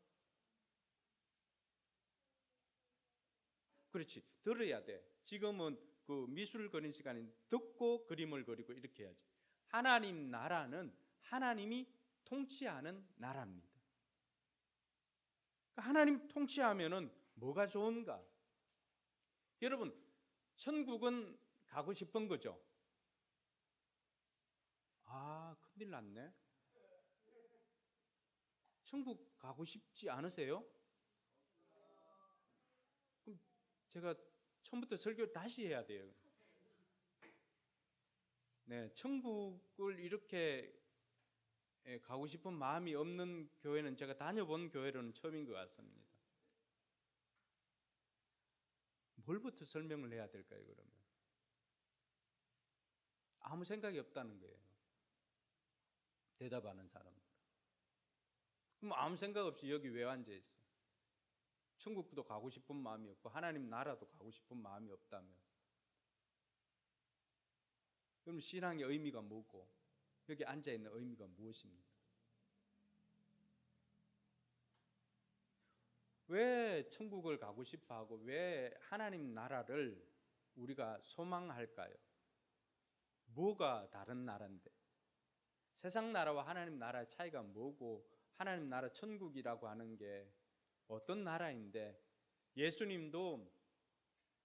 그렇지, 들어야 돼. 지금은 그 미술 그리는 시간에 듣고 그림을 그리고 이렇게 해야지. 하나님 나라는 하나님이 통치하는 나라입니다. 하나님 통치하면은 뭐가 좋은가? 여러분, 천국은 가고 싶은 거죠? 아, 큰일 났네. 천국 가고 싶지 않으세요? 그럼 제가 처음부터 설교를 다시 해야 돼요. 네, 천국을 이렇게 가고 싶은 마음이 없는 교회는 제가 다녀본 교회로는 처음인 것 같습니다. 뭘부터 설명을 해야 될까요, 그러면? 아무 생각이 없다는 거예요. 대답하는 사람들. 그럼 아무 생각 없이 여기 왜 앉아 있어? 천국도 가고 싶은 마음이 없고 하나님 나라도 가고 싶은 마음이 없다면, 그럼 신앙의 의미가 뭐고 여기 앉아 있는 의미가 무엇입니까? 왜 천국을 가고 싶어 하고 왜 하나님 나라를 우리가 소망할까요? 뭐가 다른 나라인데? 세상 나라와 하나님 나라의 차이가 뭐고, 하나님 나라 천국이라고 하는 게 어떤 나라인데, 예수님도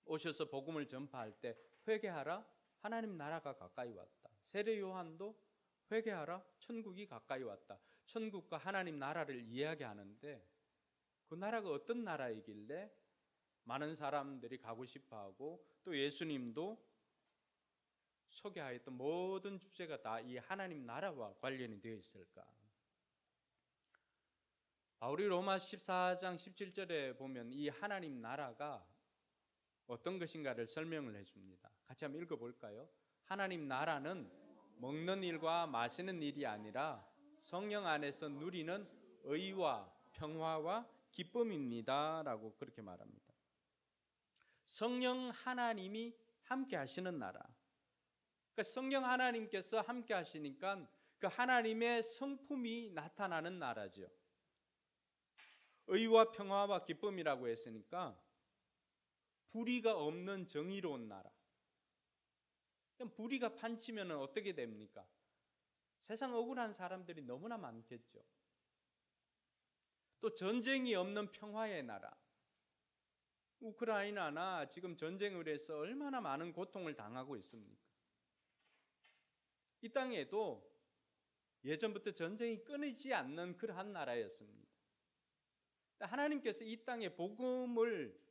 오셔서 복음을 전파할 때 회개하라, 하나님 나라가 가까이 왔다. 세례 요한도 회개하라, 천국이 가까이 왔다. 천국과 하나님 나라를 이야기하는데 그 나라가 어떤 나라이길래 많은 사람들이 가고 싶어하고 또 예수님도 소개하였던 모든 주제가 다 이 하나님 나라와 관련이 되어 있을까? 바울이 로마 14장 17절에 보면 이 하나님 나라가 어떤 것인가를 설명을 해줍니다. 같이 한번 읽어볼까요? 하나님 나라는 먹는 일과 마시는 일이 아니라 성령 안에서 누리는 의와 평화와 기쁨입니다 라고 그렇게 말합니다. 성령 하나님이 함께 하시는 나라. 그러니까 성령 하나님께서 함께 하시니까 그 하나님의 성품이 나타나는 나라죠. 의와 평화와 기쁨이라고 했으니까 불의가 없는 정의로운 나라. 불의가 판치면 어떻게 됩니까? 세상 억울한 사람들이 너무나 많겠죠. 또 전쟁이 없는 평화의 나라. 우크라이나나 지금 전쟁으로 해서 얼마나 많은 고통을 당하고 있습니까? 이 땅에도 예전부터 전쟁이 끊이지 않는 그러한 나라였습니다. 하나님께서 이 땅에 복음을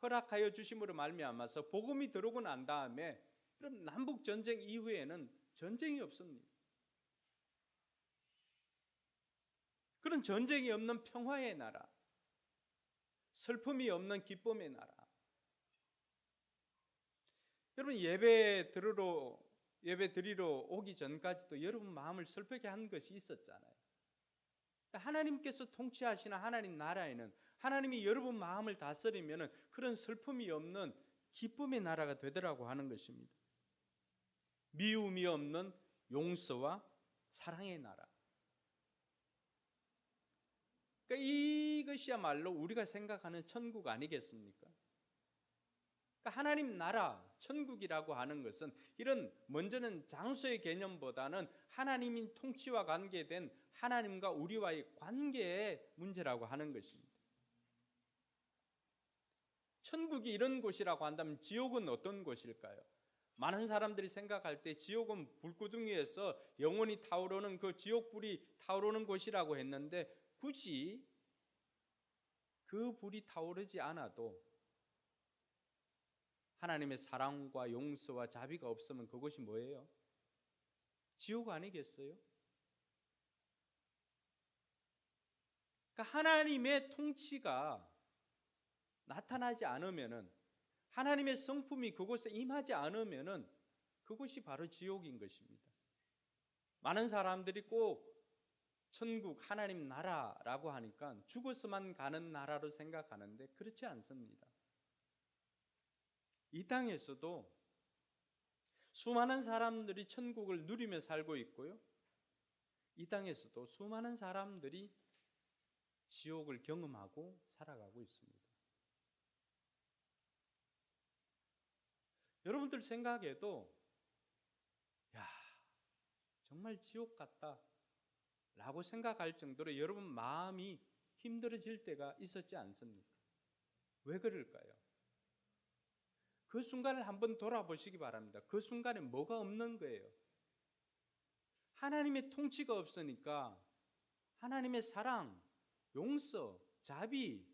허락하여 주심으로 말미암아서 복음이 들어오고 난 다음에 그럼 남북 전쟁 이후에는 전쟁이 없습니다. 그런 전쟁이 없는 평화의 나라, 슬픔이 없는 기쁨의 나라. 여러분, 예배 드리러 오기 전까지도 여러분 마음을 슬프게 한 것이 있었잖아요. 하나님께서 통치하시는 하나님 나라에는 하나님이 여러분 마음을 다스리면 그런 슬픔이 없는 기쁨의 나라가 되더라고 하는 것입니다. 미움이 없는 용서와 사랑의 나라. 그러니까 이것이야말로 우리가 생각하는 천국 아니겠습니까? 그러니까 하나님 나라, 천국이라고 하는 것은 이런 먼저는 장소의 개념보다는 하나님인 통치와 관계된 하나님과 우리와의 관계의 문제라고 하는 것입니다. 천국이 이런 곳이라고 한다면 지옥은 어떤 곳일까요? 많은 사람들이 생각할 때 지옥은 불구덩이에서 영원히 타오르는 그 지옥불이 타오르는 곳이라고 했는데 굳이 그 불이 타오르지 않아도 하나님의 사랑과 용서와 자비가 없으면 그것이 뭐예요? 지옥 아니겠어요? 그러니까 하나님의 통치가 나타나지 않으면은, 하나님의 성품이 그곳에 임하지 않으면은 그것이 바로 지옥인 것입니다. 많은 사람들이 꼭 천국, 하나님 나라라고 하니까 죽어서만 가는 나라로 생각하는데 그렇지 않습니다. 이 땅에서도 수많은 사람들이 천국을 누리며 살고 있고요, 이 땅에서도 수많은 사람들이 지옥을 경험하고 살아가고 있습니다. 여러분들 생각에도 야, 정말 지옥 같다 라고 생각할 정도로 여러분 마음이 힘들어질 때가 있었지 않습니까? 왜 그럴까요? 그 순간을 한번 돌아보시기 바랍니다. 그 순간에 뭐가 없는 거예요? 하나님의 통치가 없으니까 하나님의 사랑, 용서, 자비,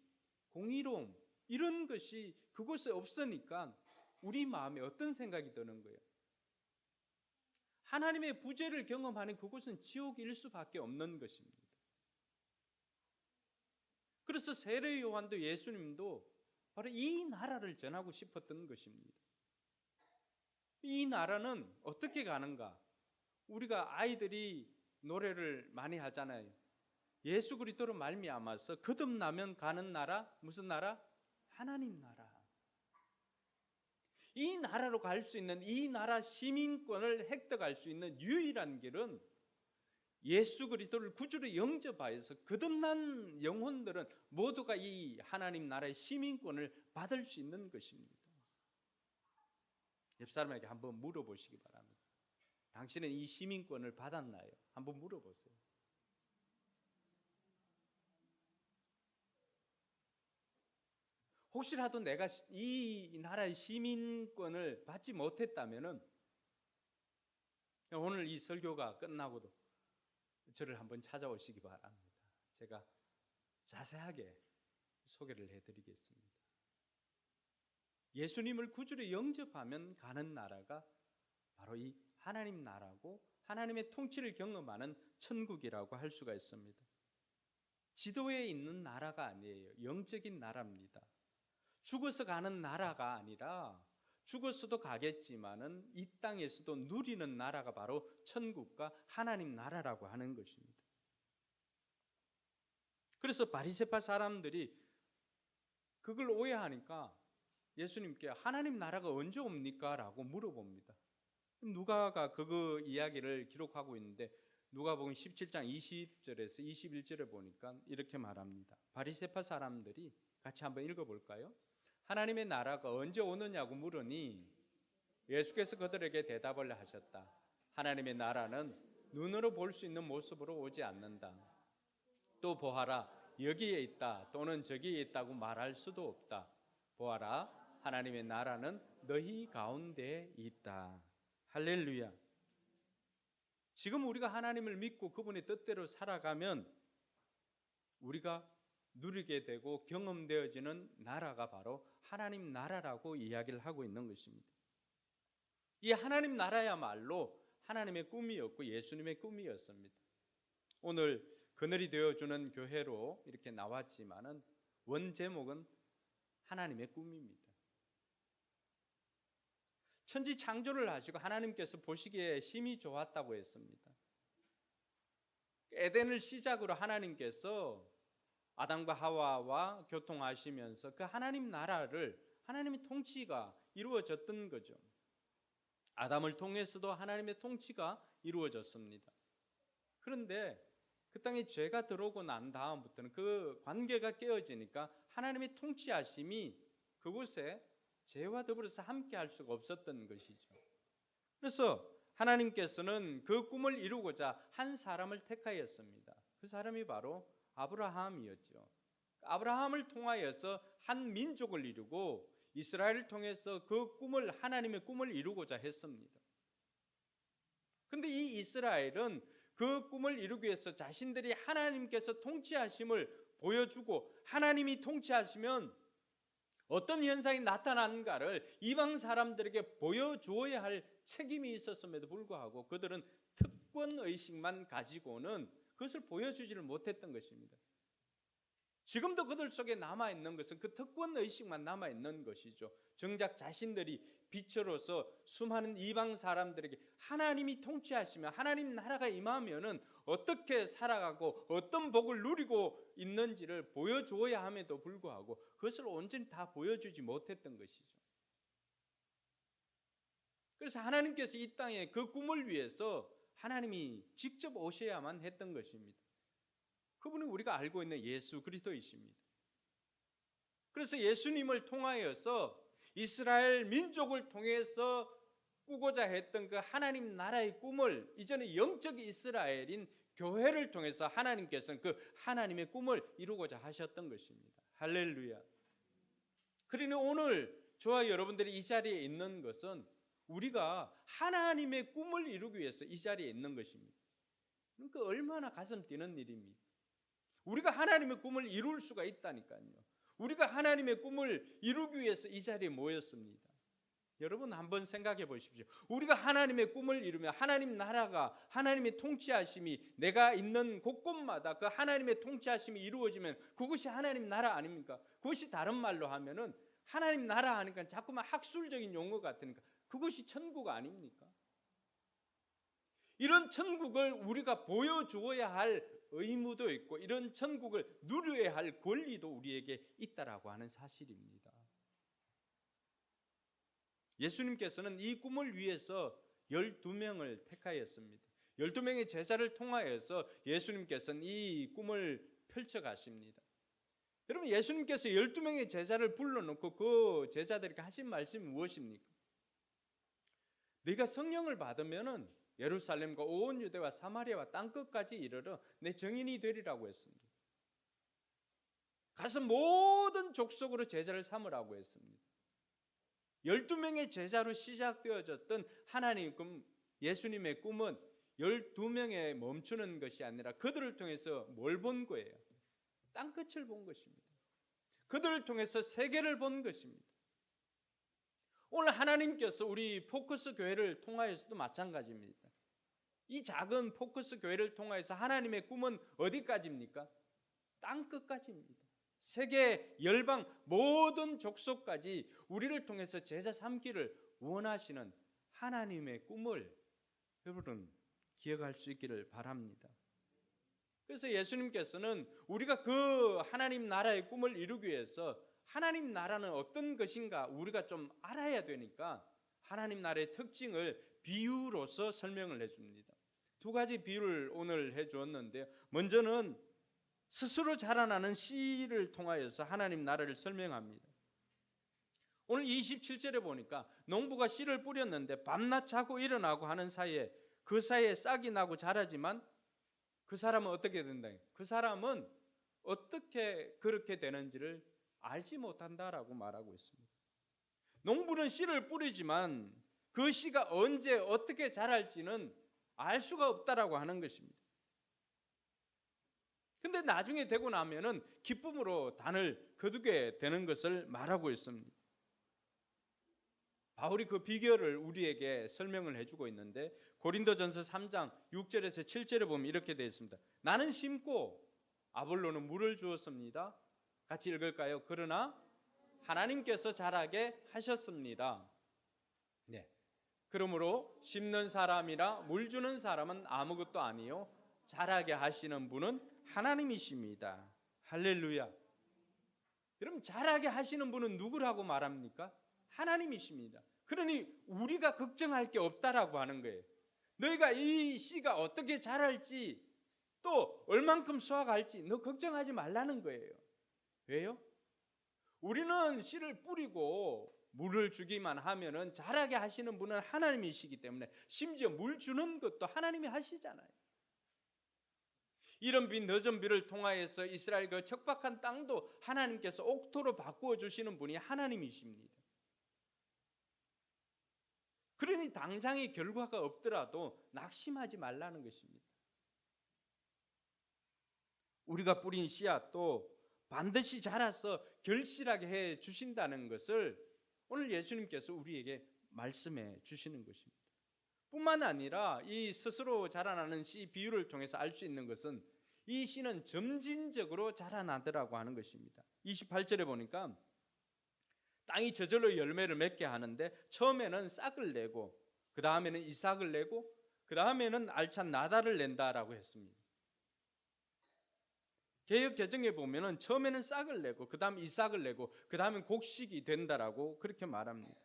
공의로움 이런 것이 그곳에 없으니까 우리 마음에 어떤 생각이 드는 거예요? 하나님의 부재를 경험하는 그곳은 지옥일 수밖에 없는 것입니다. 그래서 세례 요한도 예수님도 바로 이 나라를 전하고 싶었던 것입니다. 이 나라는 어떻게 가는가? 우리가 아이들이 노래를 많이 하잖아요. 예수 그리스도로 말미암아서 거듭나면 가는 나라, 무슨 나라? 하나님 나라. 이 나라로 갈 수 있는, 이 나라 시민권을 획득할 수 있는 유일한 길은 예수 그리스도를 구주로 영접하여서 거듭난 영혼들은 모두가 이 하나님 나라의 시민권을 받을 수 있는 것입니다. 옆 사람에게 한번 물어보시기 바랍니다. 당신은 이 시민권을 받았나요? 한번 물어보세요. 혹시라도 내가 이 나라의 시민권을 받지 못했다면은 오늘 이 설교가 끝나고도 저를 한번 찾아오시기 바랍니다. 제가 자세하게 소개를 해드리겠습니다. 예수님을 구주로 영접하면 가는 나라가 바로 이 하나님 나라고 하나님의 통치를 경험하는 천국이라고 할 수가 있습니다. 지도에 있는 나라가 아니에요. 영적인 나라입니다. 죽어서 가는 나라가 아니라 죽었어도 가겠지만은 이 땅에서도 누리는 나라가 바로 천국과 하나님 나라라고 하는 것입니다. 그래서 바리새파 사람들이 그걸 오해하니까 예수님께 하나님 나라가 언제 옵니까? 라고 물어봅니다. 누가가 그 이야기를 기록하고 있는데 누가복음 17장 20절에서 21절에 보니까 이렇게 말합니다. 바리새파 사람들이 같이 한번 읽어볼까요? 하나님의 나라가 언제 오느냐고 물으니 예수께서 그들에게 대답을 하셨다. 하나님의 나라는 눈으로 볼 수 있는 모습으로 오지 않는다. 또 보아라, 여기에 있다 또는 저기에 있다고 말할 수도 없다. 보아라, 하나님의 나라는 너희 가운데에 있다. 할렐루야. 지금 우리가 하나님을 믿고 그분의 뜻대로 살아가면 우리가 누리게 되고 경험되어지는 나라가 바로 하나님 나라라고 이야기를 하고 있는 것입니다. 이 하나님 나라야말로 하나님의 꿈이었고 예수님의 꿈이었습니다. 오늘 그늘이 되어주는 교회로 이렇게 나왔지만은 원 제목은 하나님의 꿈입니다. 천지 창조를 하시고 하나님께서 보시기에 심히 좋았다고 했습니다. 에덴을 시작으로 하나님께서 아담과 하와와 교통하시면서 그 하나님 나라를, 하나님의 통치가 이루어졌던 거죠. 아담을 통해서도 하나님의 통치가 이루어졌습니다. 그런데 그 땅에 죄가 들어오고 난 다음부터는 그 관계가 깨어지니까 하나님의 통치하심이 그곳에 죄와 더불어서 함께 할 수가 없었던 것이죠. 그래서 하나님께서는 그 꿈을 이루고자 한 사람을 택하였습니다. 그 사람이 바로 아브라함이었죠. 아브라함을 통하여서 한 민족을 이루고 이스라엘을 통해서 그 꿈을, 하나님의 꿈을 이루고자 했습니다. 근데 이 이스라엘은 그 꿈을 이루기 위해서 자신들이 하나님께서 통치하심을 보여주고 하나님이 통치하시면 어떤 현상이 나타나는가를 이방 사람들에게 보여주어야 할 책임이 있었음에도 불구하고 그들은 특권의식만 가지고는 그것을 보여주지를 못했던 것입니다. 지금도 그들 속에 남아있는 것은 그 특권의식만 남아있는 것이죠. 정작 자신들이 빛으로서 수많은 이방 사람들에게 하나님이 통치하시면 하나님 나라가 임하면은 어떻게 살아가고 어떤 복을 누리고 있는지를 보여주어야 함에도 불구하고 그것을 온전히 다 보여주지 못했던 것이죠. 그래서 하나님께서 이 땅에 그 꿈을 위해서 하나님이 직접 오셔야만 했던 것입니다. 그분은 우리가 알고 있는 예수 그리스도이십니다. 그래서 예수님을 통하여서 이스라엘 민족을 통해서 꾸고자 했던 그 하나님 나라의 꿈을 이전에 영적 이스라엘인 교회를 통해서 하나님께서는 그 하나님의 꿈을 이루고자 하셨던 것입니다. 할렐루야. 그러니 오늘 저와 여러분들이 이 자리에 있는 것은 우리가 하나님의 꿈을 이루기 위해서 이 자리에 있는 것입니다. 그러니까 얼마나 가슴 뛰는 일입니다. 우리가 하나님의 꿈을 이룰 수가 있다니까요. 우리가 하나님의 꿈을 이루기 위해서 이 자리에 모였습니다. 여러분 한번 생각해 보십시오. 우리가 하나님의 꿈을 이루면 하나님 나라가 하나님의 통치하심이 내가 있는 곳곳마다 그 하나님의 통치하심이 이루어지면 그것이 하나님 나라 아닙니까? 그것이 다른 말로 하면은 하나님 나라 하니까 자꾸만 학술적인 용어 같으니까 그것이 천국 아닙니까? 이런 천국을 우리가 보여주어야 할 의무도 있고 이런 천국을 누려야 할 권리도 우리에게 있다라고 하는 사실입니다. 예수님께서는 이 꿈을 위해서 12명을 택하였습니다. 12명의 제자를 통하여서 예수님께서는 이 꿈을 펼쳐가십니다. 여러분 예수님께서 12명의 제자를 불러놓고 그 제자들에게 하신 말씀이 무엇입니까? 네가 성령을 받으면은 예루살렘과 온 유대와 사마리아와 땅끝까지 이르러 내 증인이 되리라고 했습니다. 가서 모든 족속으로 제자를 삼으라고 했습니다. 12명의 제자로 시작되어졌던 하나님의 꿈, 예수님의 꿈은 12명에 멈추는 것이 아니라 그들을 통해서 뭘 본 거예요? 땅끝을 본 것입니다. 그들을 통해서 세계를 본 것입니다. 오늘 하나님께서 우리 포커스 교회를 통하여서도 마찬가지입니다. 이 작은 포커스 교회를 통하여서 하나님의 꿈은 어디까지입니까? 땅끝까지입니다. 세계 열방 모든 족속까지 우리를 통해서 제자 삼기를 원하시는 하나님의 꿈을 여러분 기억할 수 있기를 바랍니다. 그래서 예수님께서는 우리가 그 하나님 나라의 꿈을 이루기 위해서 하나님 나라는 어떤 것인가 우리가 좀 알아야 되니까 하나님 나라의 특징을 비유로서 설명을 해줍니다. 두 가지 비유를 오늘 해주었는데요. 먼저는 스스로 자라나는 씨를 통하여서 하나님 나라를 설명합니다. 오늘 27절에 보니까 농부가 씨를 뿌렸는데 밤낮 자고 일어나고 하는 사이에 그 사이에 싹이 나고 자라지만 그 사람은 어떻게 된다? 그 사람은 어떻게 그렇게 되는지를 알지 못한다라고 말하고 있습니다. 농부는 씨를 뿌리지만 그 씨가 언제 어떻게 자랄지는 알 수가 없다라고 하는 것입니다. 근데 나중에 되고 나면은 기쁨으로 단을 거두게 되는 것을 말하고 있습니다. 바울이 그 비결을 우리에게 설명을 해주고 있는데 고린도전서 3장 6절에서 7절에 보면 이렇게 되어 있습니다. 나는 심고 아볼로는 물을 주었습니다. 같이 읽을까요? 그러나 하나님께서 자라게 하셨습니다. 네. 그러므로 심는 사람이라 물 주는 사람은 아무것도 아니요 자라게 하시는 분은 하나님이십니다. 할렐루야. 여러분 자라게 하시는 분은 누구라고 말합니까? 하나님이십니다. 그러니 우리가 걱정할 게 없다라고 하는 거예요. 너희가 이 씨가 어떻게 자랄지 또 얼만큼 수확할지 너 걱정하지 말라는 거예요. 왜요? 우리는 씨를 뿌리고 물을 주기만 하면은 자라게 하시는 분은 하나님이시기 때문에 심지어 물 주는 것도 하나님이 하시잖아요. 이런 비 늦은 비를 통하여서 이스라엘 그 척박한 땅도 하나님께서 옥토로 바꾸어 주시는 분이 하나님이십니다. 그러니 당장의 결과가 없더라도 낙심하지 말라는 것입니다. 우리가 뿌린 씨앗도 반드시 자라서 결실하게 해 주신다는 것을 오늘 예수님께서 우리에게 말씀해 주시는 것입니다. 뿐만 아니라 이 스스로 자라나는 씨 비유를 통해서 알 수 있는 것은 이 씨는 점진적으로 자라나더라고 하는 것입니다. 28절에 보니까 땅이 저절로 열매를 맺게 하는데 처음에는 싹을 내고 그 다음에는 이삭을 내고 그 다음에는 알찬 나달을 낸다라고 했습니다. 개역 개정에 보면은 처음에는 싹을 내고 그 다음 이삭을 내고 그 다음엔 곡식이 된다라고 그렇게 말합니다.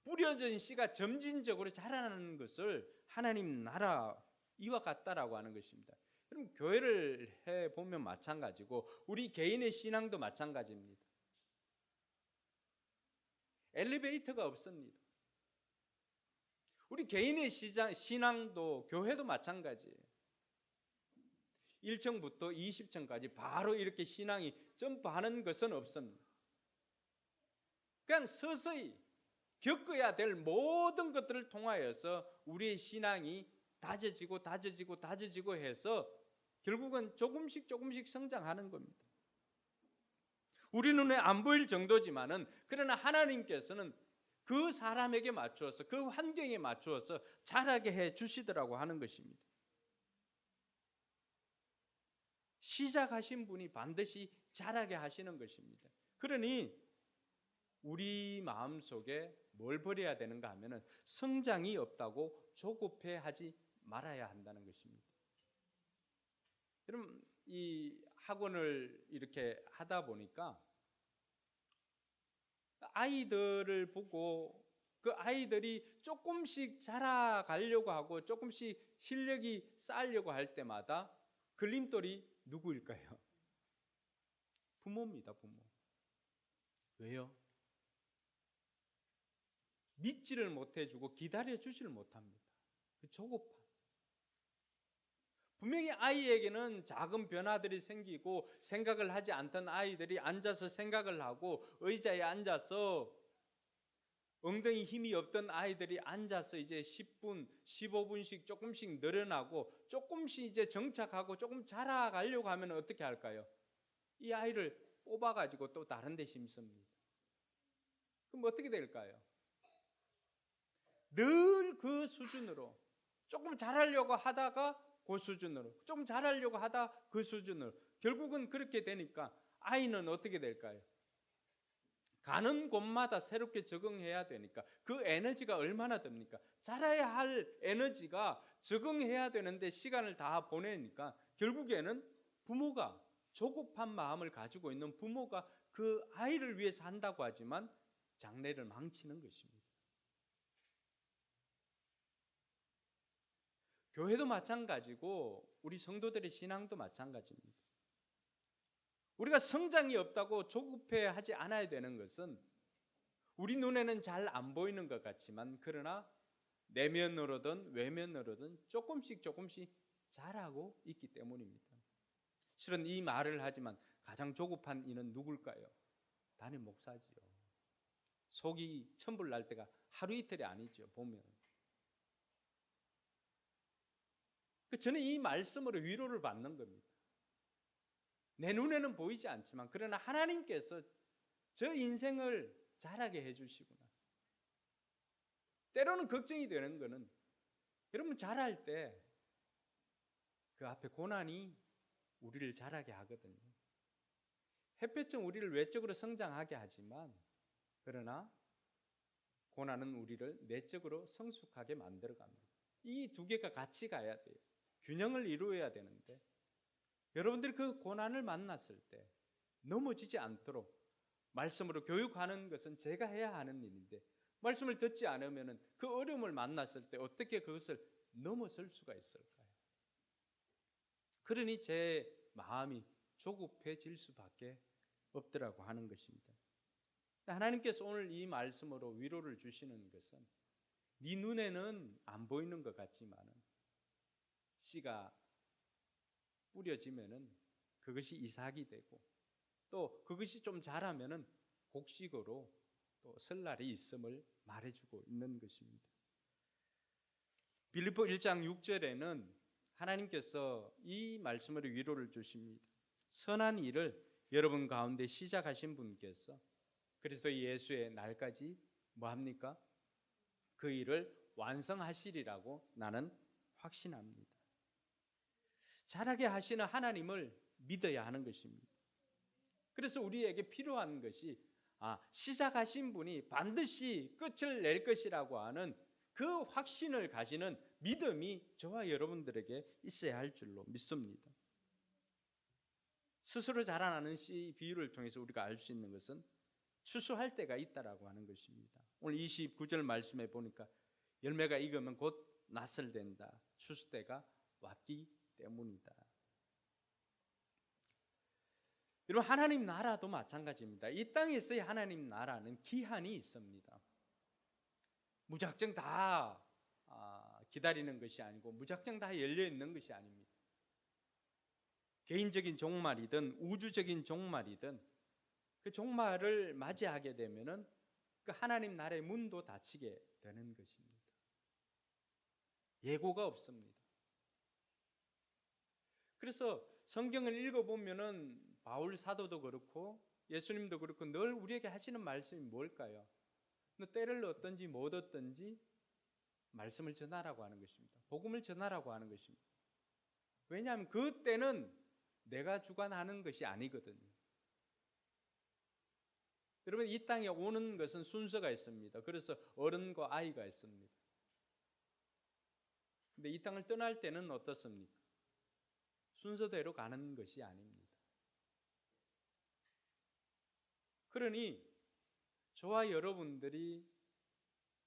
뿌려진 씨가 점진적으로 자라나는 것을 하나님 나라 이와 같다라고 하는 것입니다. 그럼 교회를 해 보면 마찬가지고 우리 개인의 신앙도 마찬가지입니다. 엘리베이터가 없습니다. 우리 개인의 신앙도 교회도 마찬가지예요. 1층부터 20층까지 바로 이렇게 신앙이 점프하는 것은 없습니다. 그냥 서서히 겪어야 될 모든 것들을 통하여서 우리의 신앙이 다져지고 해서 결국은 조금씩 성장하는 겁니다. 우리 눈에 안 보일 정도지만은 그러나 하나님께서는 그 사람에게 맞추어서 그 환경에 맞추어서 자라게 해 주시더라고 하는 것입니다. 시작하신 분이 반드시 자라게 하시는 것입니다. 그러니 우리 마음속에 뭘 버려야 되는가 하면은 성장이 없다고 조급해하지 말아야 한다는 것입니다. 여러분 이 학원을 이렇게 하다 보니까 아이들을 보고 그 아이들이 조금씩 자라가려고 하고 조금씩 실력이 쌓으려고 할 때마다 걸림돌이 누구일까요? 부모입니다. 부모. 왜요? 믿지를 못해주고 기다려주지를 못합니다. 조급함. 분명히 아이에게는 작은 변화들이 생기고 생각을 하지 않던 아이들이 앉아서 생각을 하고 의자에 앉아서 엉덩이 힘이 없던 아이들이 앉아서 이제 10분, 15분씩 조금씩 늘어나고 조금씩 이제 정착하고 조금 자라가려고 하면 어떻게 할까요? 이 아이를 뽑아가지고 또 다른 데 심습니다. 그럼 어떻게 될까요? 늘 그 수준으로 조금 잘하려고 하다가 그 수준으로 좀 잘하려고 하다 그 수준으로 결국은 그렇게 되니까 아이는 어떻게 될까요? 가는 곳마다 새롭게 적응해야 되니까 그 에너지가 얼마나 듭니까? 자라야 할 에너지가 적응해야 되는데 시간을 다 보내니까 결국에는 부모가 조급한 마음을 가지고 있는 부모가 그 아이를 위해서 한다고 하지만 장래를 망치는 것입니다. 교회도 마찬가지고 우리 성도들의 신앙도 마찬가지입니다. 우리가 성장이 없다고 조급해하지 않아야 되는 것은 우리 눈에는 잘 안 보이는 것 같지만 그러나 내면으로든 외면으로든 조금씩 자라고 있기 때문입니다. 실은 이 말을 하지만 가장 조급한 이는 누굴까요? 담임 목사지요. 속이 천불 날 때가 하루 이틀이 아니죠. 보면 저는 이 말씀으로 위로를 받는 겁니다. 내 눈에는 보이지 않지만 그러나 하나님께서 저 인생을 자라게 해주시구나. 때로는 걱정이 되는 거는 여러분 자랄 때 그 앞에 고난이 우리를 자라게 하거든요. 햇볕은 우리를 외적으로 성장하게 하지만 그러나 고난은 우리를 내적으로 성숙하게 만들어갑니다. 이 두 개가 같이 가야 돼요. 균형을 이루어야 되는데 여러분들이 그 고난을 만났을 때 넘어지지 않도록 말씀으로 교육하는 것은 제가 해야 하는 일인데 말씀을 듣지 않으면 그 어려움을 만났을 때 어떻게 그것을 넘어설 수가 있을까요? 그러니 제 마음이 조급해질 수밖에 없더라고 하는 것입니다. 하나님께서 오늘 이 말씀으로 위로를 주시는 것은 네 눈에는 안 보이는 것 같지만은 씨가 뿌려지면은 그것이 이삭이 되고 또 그것이 좀 자라면은 곡식으로 또 설날이 있음을 말해주고 있는 것입니다. 빌립보 1장 6절에는 하나님께서 이 말씀으로 위로를 주십니다. 선한 일을 여러분 가운데 시작하신 분께서 그리스도 예수의 날까지 뭐합니까? 그 일을 완성하시리라고 나는 확신합니다. 잘하게 하시는 하나님을 믿어야 하는 것입니다. 그래서 우리에게 필요한 것이 시작하신 분이 반드시 끝을 낼 것이라고 하는 그 확신을 가지는 믿음이 저와 여러분들에게 있어야 할 줄로 믿습니다. 스스로 자라나는 씨 비유를 통해서 우리가 알 수 있는 것은 추수할 때가 있다라고 하는 것입니다. 오늘 29절 말씀에 보니까 열매가 익으면 곧 낫을 된다. 추수 때가 왔기 때문이다. 여러분, 하나님 나라도 마찬가지입니다. 이 땅에서의 하나님 나라는 기한이 있습니다. 무작정 다 기다리는 것이 아니고 무작정 다 열려 있는 것이 아닙니다. 개인적인 종말이든 우주적인 종말이든 그 종말을 맞이하게 되면은 그 하나님 나라의 문도 닫히게 되는 것입니다. 예고가 없습니다. 그래서 성경을 읽어보면은 바울 사도도 그렇고 예수님도 그렇고 늘 우리에게 하시는 말씀이 뭘까요? 너 때를 얻든지 못 얻든지 말씀을 전하라고 하는 것입니다. 복음을 전하라고 하는 것입니다. 왜냐하면 그 때는 내가 주관하는 것이 아니거든요. 여러분, 이 땅에 오는 것은 순서가 있습니다. 그래서 어른과 아이가 있습니다. 근데 이 땅을 떠날 때는 어떻습니까? 순서대로 가는 것이 아닙니다. 그러니 저와 여러분들이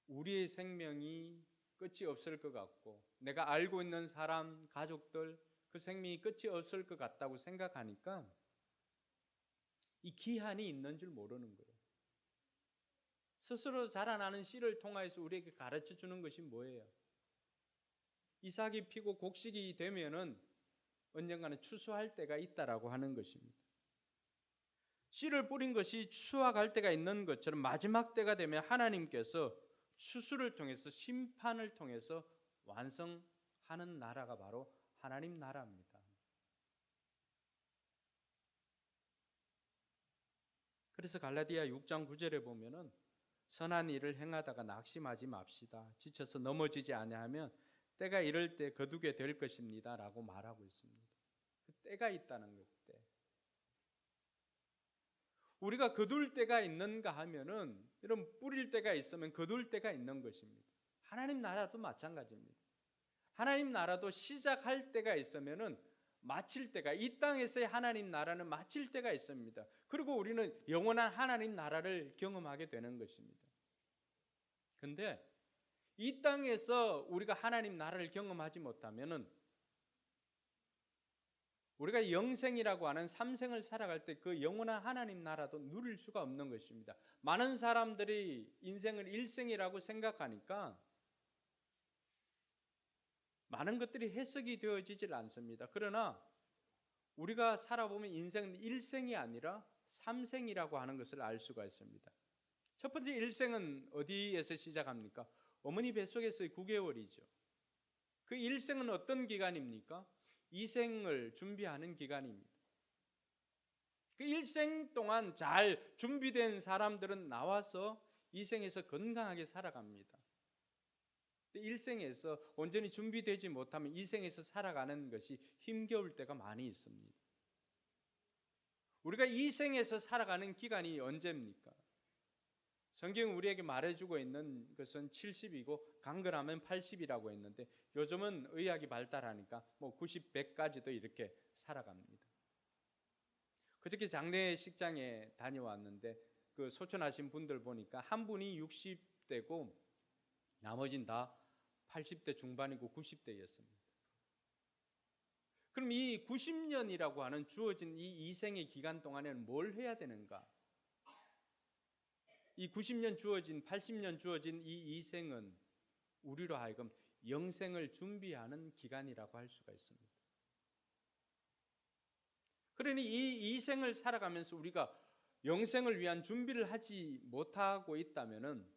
우리의 생명이 끝이 없을 것 같고 내가 알고 있는 사람, 가족들 그 생명이 끝이 없을 것 같다고 생각하니까 이 기한이 있는 줄 모르는 거예요. 스스로 자라나는 씨를 통하여서 우리에게 가르쳐 주는 것이 뭐예요? 이삭이 피고 곡식이 되면은 언젠가는 추수할 때가 있다라고 하는 것입니다. 씨를 뿌린 것이 추수할 때가 있는 것처럼 마지막 때가 되면 하나님께서 추수를 통해서 심판을 통해서 완성하는 나라가 바로 하나님 나라입니다. 그래서 갈라디아 6장 9절에 보면은 선한 일을 행하다가 낙심하지 맙시다. 지쳐서 넘어지지 아니하면 때가 이럴 때 거두게 될 것입니다 라고 말하고 있습니다. 그 때가 있다는 것. 우리가 거둘 때가 있는가 하면은 이런 뿌릴 때가 있으면 거둘 때가 있는 것입니다. 하나님 나라도 마찬가지입니다. 하나님 나라도 시작할 때가 있으면은 마칠 때가, 이 땅에서의 하나님 나라는 마칠 때가 있습니다. 그리고 우리는 영원한 하나님 나라를 경험하게 되는 것입니다. 근데 이 땅에서 우리가 하나님 나라를 경험하지 못하면은 우리가 영생이라고 하는 삼생을 살아갈 때 그 영원한 하나님 나라도 누릴 수가 없는 것입니다. 많은 사람들이 인생을 일생이라고 생각하니까 많은 것들이 해석이 되어지질 않습니다. 그러나 우리가 살아보면 인생은 일생이 아니라 삼생이라고 하는 것을 알 수가 있습니다. 첫 번째 일생은 어디에서 시작합니까? 어머니 뱃속에서의 9개월이죠. 그 일생은 어떤 기간입니까? 이생을 준비하는 기간입니다. 그 일생 동안 잘 준비된 사람들은 나와서 이생에서 건강하게 살아갑니다. 일생에서 온전히 준비되지 못하면 이생에서 살아가는 것이 힘겨울 때가 많이 있습니다. 우리가 이생에서 살아가는 기간이 언제입니까? 성경은 우리에게 말해주고 있는 것은 70이고 강건하면 80이라고 했는데 요즘은 의학이 발달하니까 90, 100까지도 이렇게 살아갑니다. 그저께 장례식장에 다녀왔는데 그 소천하신 분들 보니까 한 분이 60대고 나머지는 다 80대 중반이고 90대였습니다. 그럼 이 90년이라고 하는 주어진 이 이생의 기간 동안에는 뭘 해야 되는가? 이 90년 주어진 80년 주어진 이 이생은 우리로 하여금 영생을 준비하는 기간이라고 할 수가 있습니다. 그러니 이 이생을 살아가면서 우리가 영생을 위한 준비를 하지 못하고 있다면은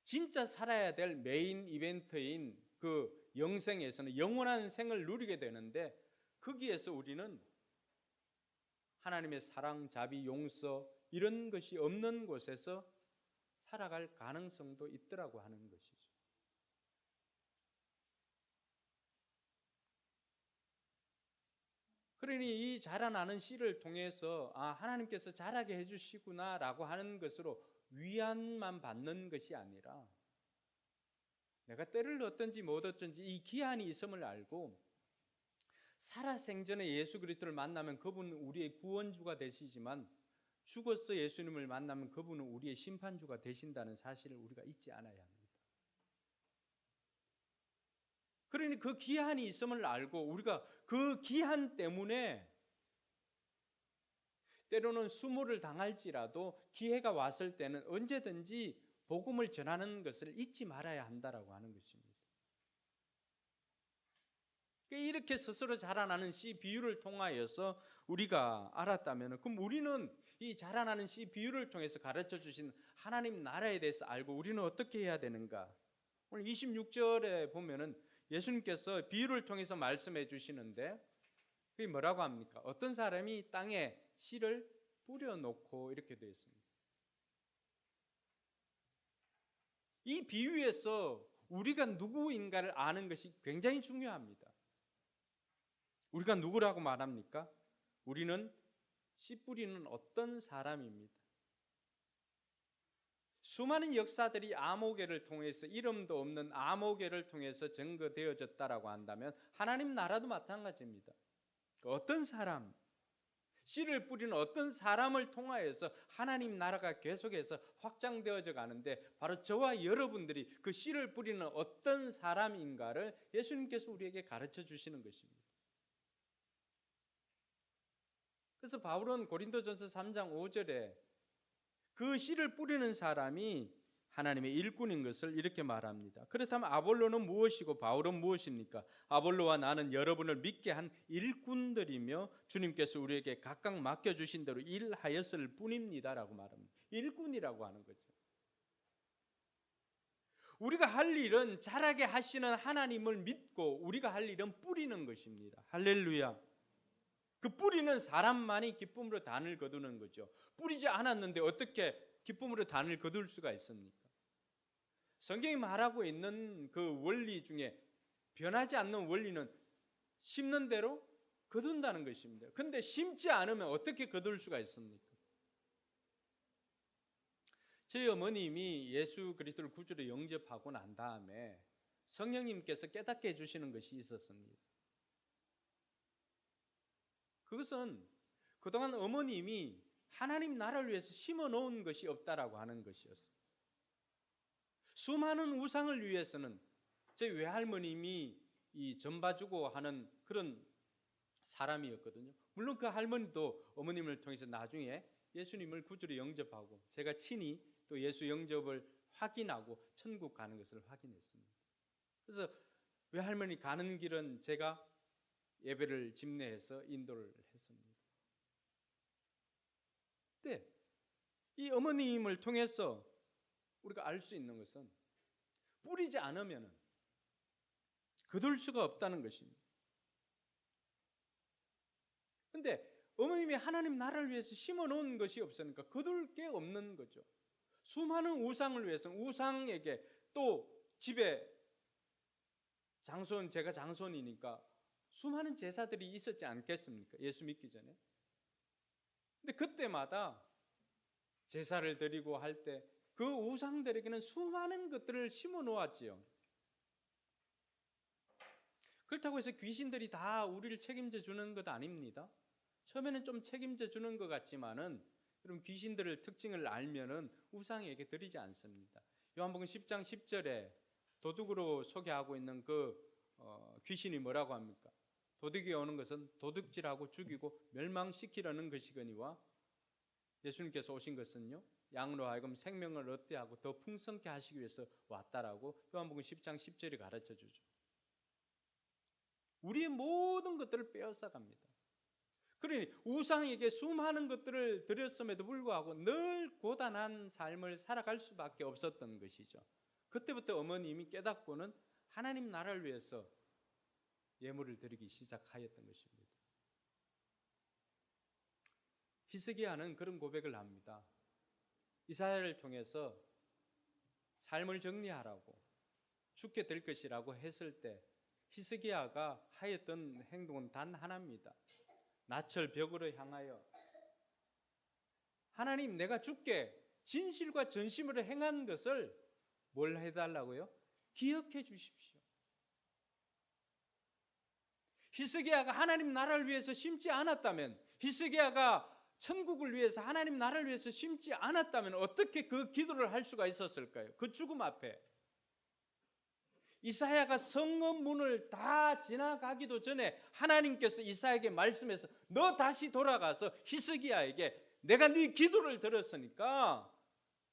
진짜 살아야 될 메인 이벤트인 그 영생에서는 영원한 생을 누리게 되는데 거기에서 우리는 하나님의 사랑, 자비, 용서 이런 것이 없는 곳에서 살아갈 가능성도 있더라고 하는 것이죠. 그러니 이 자라나는 씨를 통해서 하나님께서 자라게 해주시구나라고 하는 것으로 위안만 받는 것이 아니라 내가 때를 얻든지 못 얻든지 이 기한이 있음을 알고 살아생전에 예수 그리스도를 만나면 그분은 우리의 구원주가 되시지만 죽어서 예수님을 만나면 그분은 우리의 심판주가 되신다는 사실을 우리가 잊지 않아야 합니다. 그러니 그 기한이 있음을 알고 우리가 그 기한 때문에 때로는 수모를 당할지라도 기회가 왔을 때는 언제든지 복음을 전하는 것을 잊지 말아야 한다라고 하는 것입니다. 이렇게 스스로 자라나는 씨 비유를 통하여서 우리가 알았다면 그럼 우리는 이 자라나는 씨 비유를 통해서 가르쳐 주신 하나님 나라에 대해서 알고 우리는 어떻게 해야 되는가? 오늘 26절에 보면은 예수님께서 비유를 통해서 말씀해 주시는데 그게 뭐라고 합니까? 어떤 사람이 땅에 씨를 뿌려놓고 이렇게 되어 있습니다. 이 비유에서 우리가 누구인가를 아는 것이 굉장히 중요합니다. 우리가 누구라고 말합니까? 우리는 씨 뿌리는 어떤 사람입니다. 수많은 역사들이 아모개를 통해서 이름도 없는 아모개를 통해서 증거되어졌다라고 한다면 하나님 나라도 마찬가지입니다. 어떤 사람, 씨를 뿌리는 어떤 사람을 통하여서 하나님 나라가 계속해서 확장되어져 가는데 바로 저와 여러분들이 그 씨를 뿌리는 어떤 사람인가를 예수님께서 우리에게 가르쳐 주시는 것입니다. 그래서 바울은 고린도전서 3장 5절에 그 씨를 뿌리는 사람이 하나님의 일꾼인 것을 이렇게 말합니다. 그렇다면 아볼로는 무엇이고 바울은 무엇입니까? 아볼로와 나는 여러분을 믿게 한 일꾼들이며 주님께서 우리에게 각각 맡겨주신 대로 일하였을 뿐입니다라고 말합니다. 일꾼이라고 하는 거죠. 우리가 할 일은 자라게 하시는 하나님을 믿고 우리가 할 일은 뿌리는 것입니다. 할렐루야. 그 뿌리는 사람만이 기쁨으로 단을 거두는 거죠. 뿌리지 않았는데 어떻게 기쁨으로 단을 거둘 수가 있습니까? 성경이 말하고 있는 그 원리 중에 변하지 않는 원리는 심는 대로 거둔다는 것입니다. 그런데 심지 않으면 어떻게 거둘 수가 있습니까? 저희 어머님이 예수 그리스도를 구주로 영접하고 난 다음에 성령님께서 깨닫게 해주시는 것이 있었습니다. 그것은 그동안 어머님이 하나님 나라를 위해서 심어놓은 것이 없다라고 하는 것이었어요. 수많은 우상을 위해서는 저희 외할머님이 이 전봐주고 하는 그런 사람이었거든요. 물론 그 할머니도 어머님을 통해서 나중에 예수님을 구주로 영접하고 제가 친히 또 예수 영접을 확인하고 천국 가는 것을 확인했습니다. 그래서 외할머니 가는 길은 제가 예배를 집례해서 인도를 했습니다. 근데 이 어머님을 통해서 우리가 알 수 있는 것은 뿌리지 않으면 거둘 수가 없다는 것입니다. 그런데 어머님이 하나님 나라를 위해서 심어놓은 것이 없으니까 거둘 게 없는 거죠. 수많은 우상을 위해서는 우상에게 또 집에 장손, 제가 장손이니까 수많은 제사들이 있었지 않겠습니까? 예수 믿기 전에. 근데 그때마다 제사를 드리고 할 때 그 우상들에게는 수많은 것들을 심어 놓았지요. 그렇다고 해서 귀신들이 다 우리를 책임져 주는 것 아닙니다. 처음에는 좀 책임져 주는 것 같지만은 그럼 귀신들의 특징을 알면은 우상에게 드리지 않습니다. 요한복음 10장 10절에 도둑으로 소개하고 있는 그 귀신이 뭐라고 합니까? 도둑이 오는 것은 도둑질하고 죽이고 멸망시키려는 것이거니와 예수님께서 오신 것은요 양으로 하여금 생명을 얻게 하고 더 풍성케 하시기 위해서 왔다라고 요한복음 10장 10절이 가르쳐주죠. 우리의 모든 것들을 빼앗아 갑니다. 그러니 우상에게 수많은 것들을 드렸음에도 불구하고 늘 고단한 삶을 살아갈 수밖에 없었던 것이죠. 그때부터 어머님이 깨닫고는 하나님 나라를 위해서 예물을 드리기 시작하였던 것입니다. 히스기야는 그런 고백을 합니다. 이사야를 통해서 삶을 정리하라고 죽게 될 것이라고 했을 때 히스기야가 하였던 행동은 단 하나입니다. 낯을 벽으로 향하여 하나님, 내가 죽게 진실과 전심으로 행한 것을 뭘 해달라고요? 기억해 주십시오. 히스기야가 하나님 나라를 위해서 심지 않았다면, 히스기야가 천국을 위해서 하나님 나라를 위해서 심지 않았다면 어떻게 그 기도를 할 수가 있었을까요? 그 죽음 앞에 이사야가 성읍 문을 다 지나가기도 전에 하나님께서 이사야에게 말씀해서 너 다시 돌아가서 히스기야에게 내가 네 기도를 들었으니까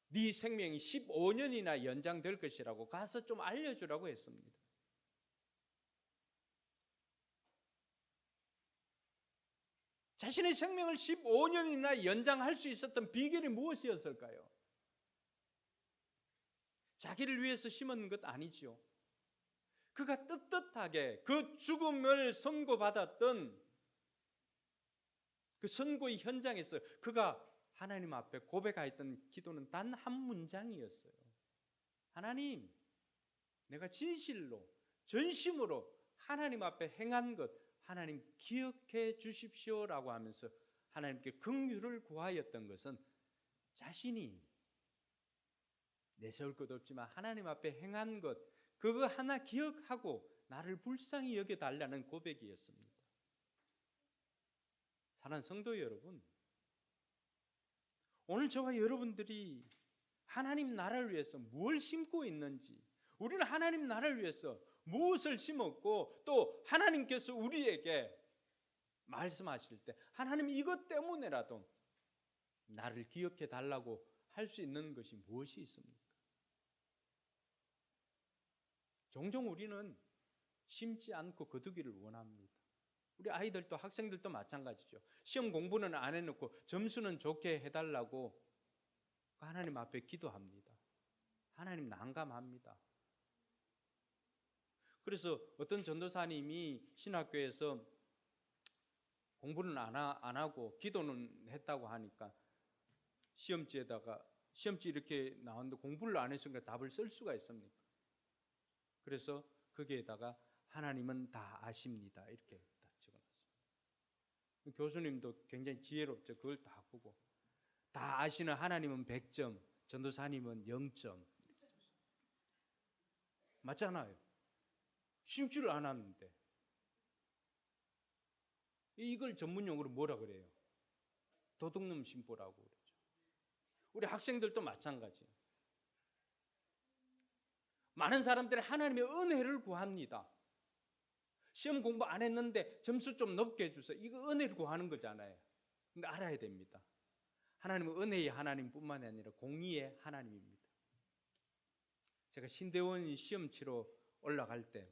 네 생명이 15년이나 연장될 것이라고 가서 좀 알려주라고 했습니다. 자신의 생명을 15년이나 연장할 수 있었던 비결이 무엇이었을까요? 자기를 위해서 심은 것 아니죠. 그가 떳떳하게 그 죽음을 선고받았던 그 선고의 현장에서 그가 하나님 앞에 고백하였던 기도는 단 한 문장이었어요. 하나님, 내가 진실로 전심으로 하나님 앞에 행한 것 하나님 기억해 주십시오라고 하면서 하나님께 긍휼을 구하였던 것은 자신이 내세울 것 없지만 하나님 앞에 행한 것 그거 하나 기억하고 나를 불쌍히 여겨달라는 고백이었습니다. 사랑하는 성도 여러분, 오늘 저와 여러분들이 하나님 나라를 위해서 무엇을 심고 있는지, 우리는 하나님 나라를 위해서 무엇을 심었고 또 하나님께서 우리에게 말씀하실 때 하나님 이것 때문에라도 나를 기억해 달라고 할 수 있는 것이 무엇이 있습니까? 종종 우리는 심지 않고 거두기를 원합니다. 우리 아이들도 학생들도 마찬가지죠. 시험 공부는 안 해놓고 점수는 좋게 해달라고 하나님 앞에 기도합니다. 하나님 난감합니다. 그래서 어떤 전도사님이 신학교에서 공부는 안 하고 기도는 했다고 하니까 시험지 이렇게 나왔는데 공부를 안 했으니까 답을 쓸 수가 있습니까? 그래서 거기에다가 하나님은 다 아십니다 이렇게 다 적어놨습니다. 교수님도 굉장히 지혜롭죠. 그걸 다 보고 다 아시는 하나님은 100점, 전도사님은 0점. 맞잖아요. 심지를 않았는데 이걸 전문용어로 뭐라 그래요? 도둑놈 심보라고 그러죠. 우리 학생들도 마찬가지예요. 많은 사람들이 하나님의 은혜를 구합니다. 시험 공부 안 했는데 점수 좀 높게 해주세요. 이거 은혜를 구하는 거잖아요. 근데 알아야 됩니다. 하나님은 은혜의 하나님뿐만 아니라 공의의 하나님입니다. 제가 신대원 시험 치러 올라갈 때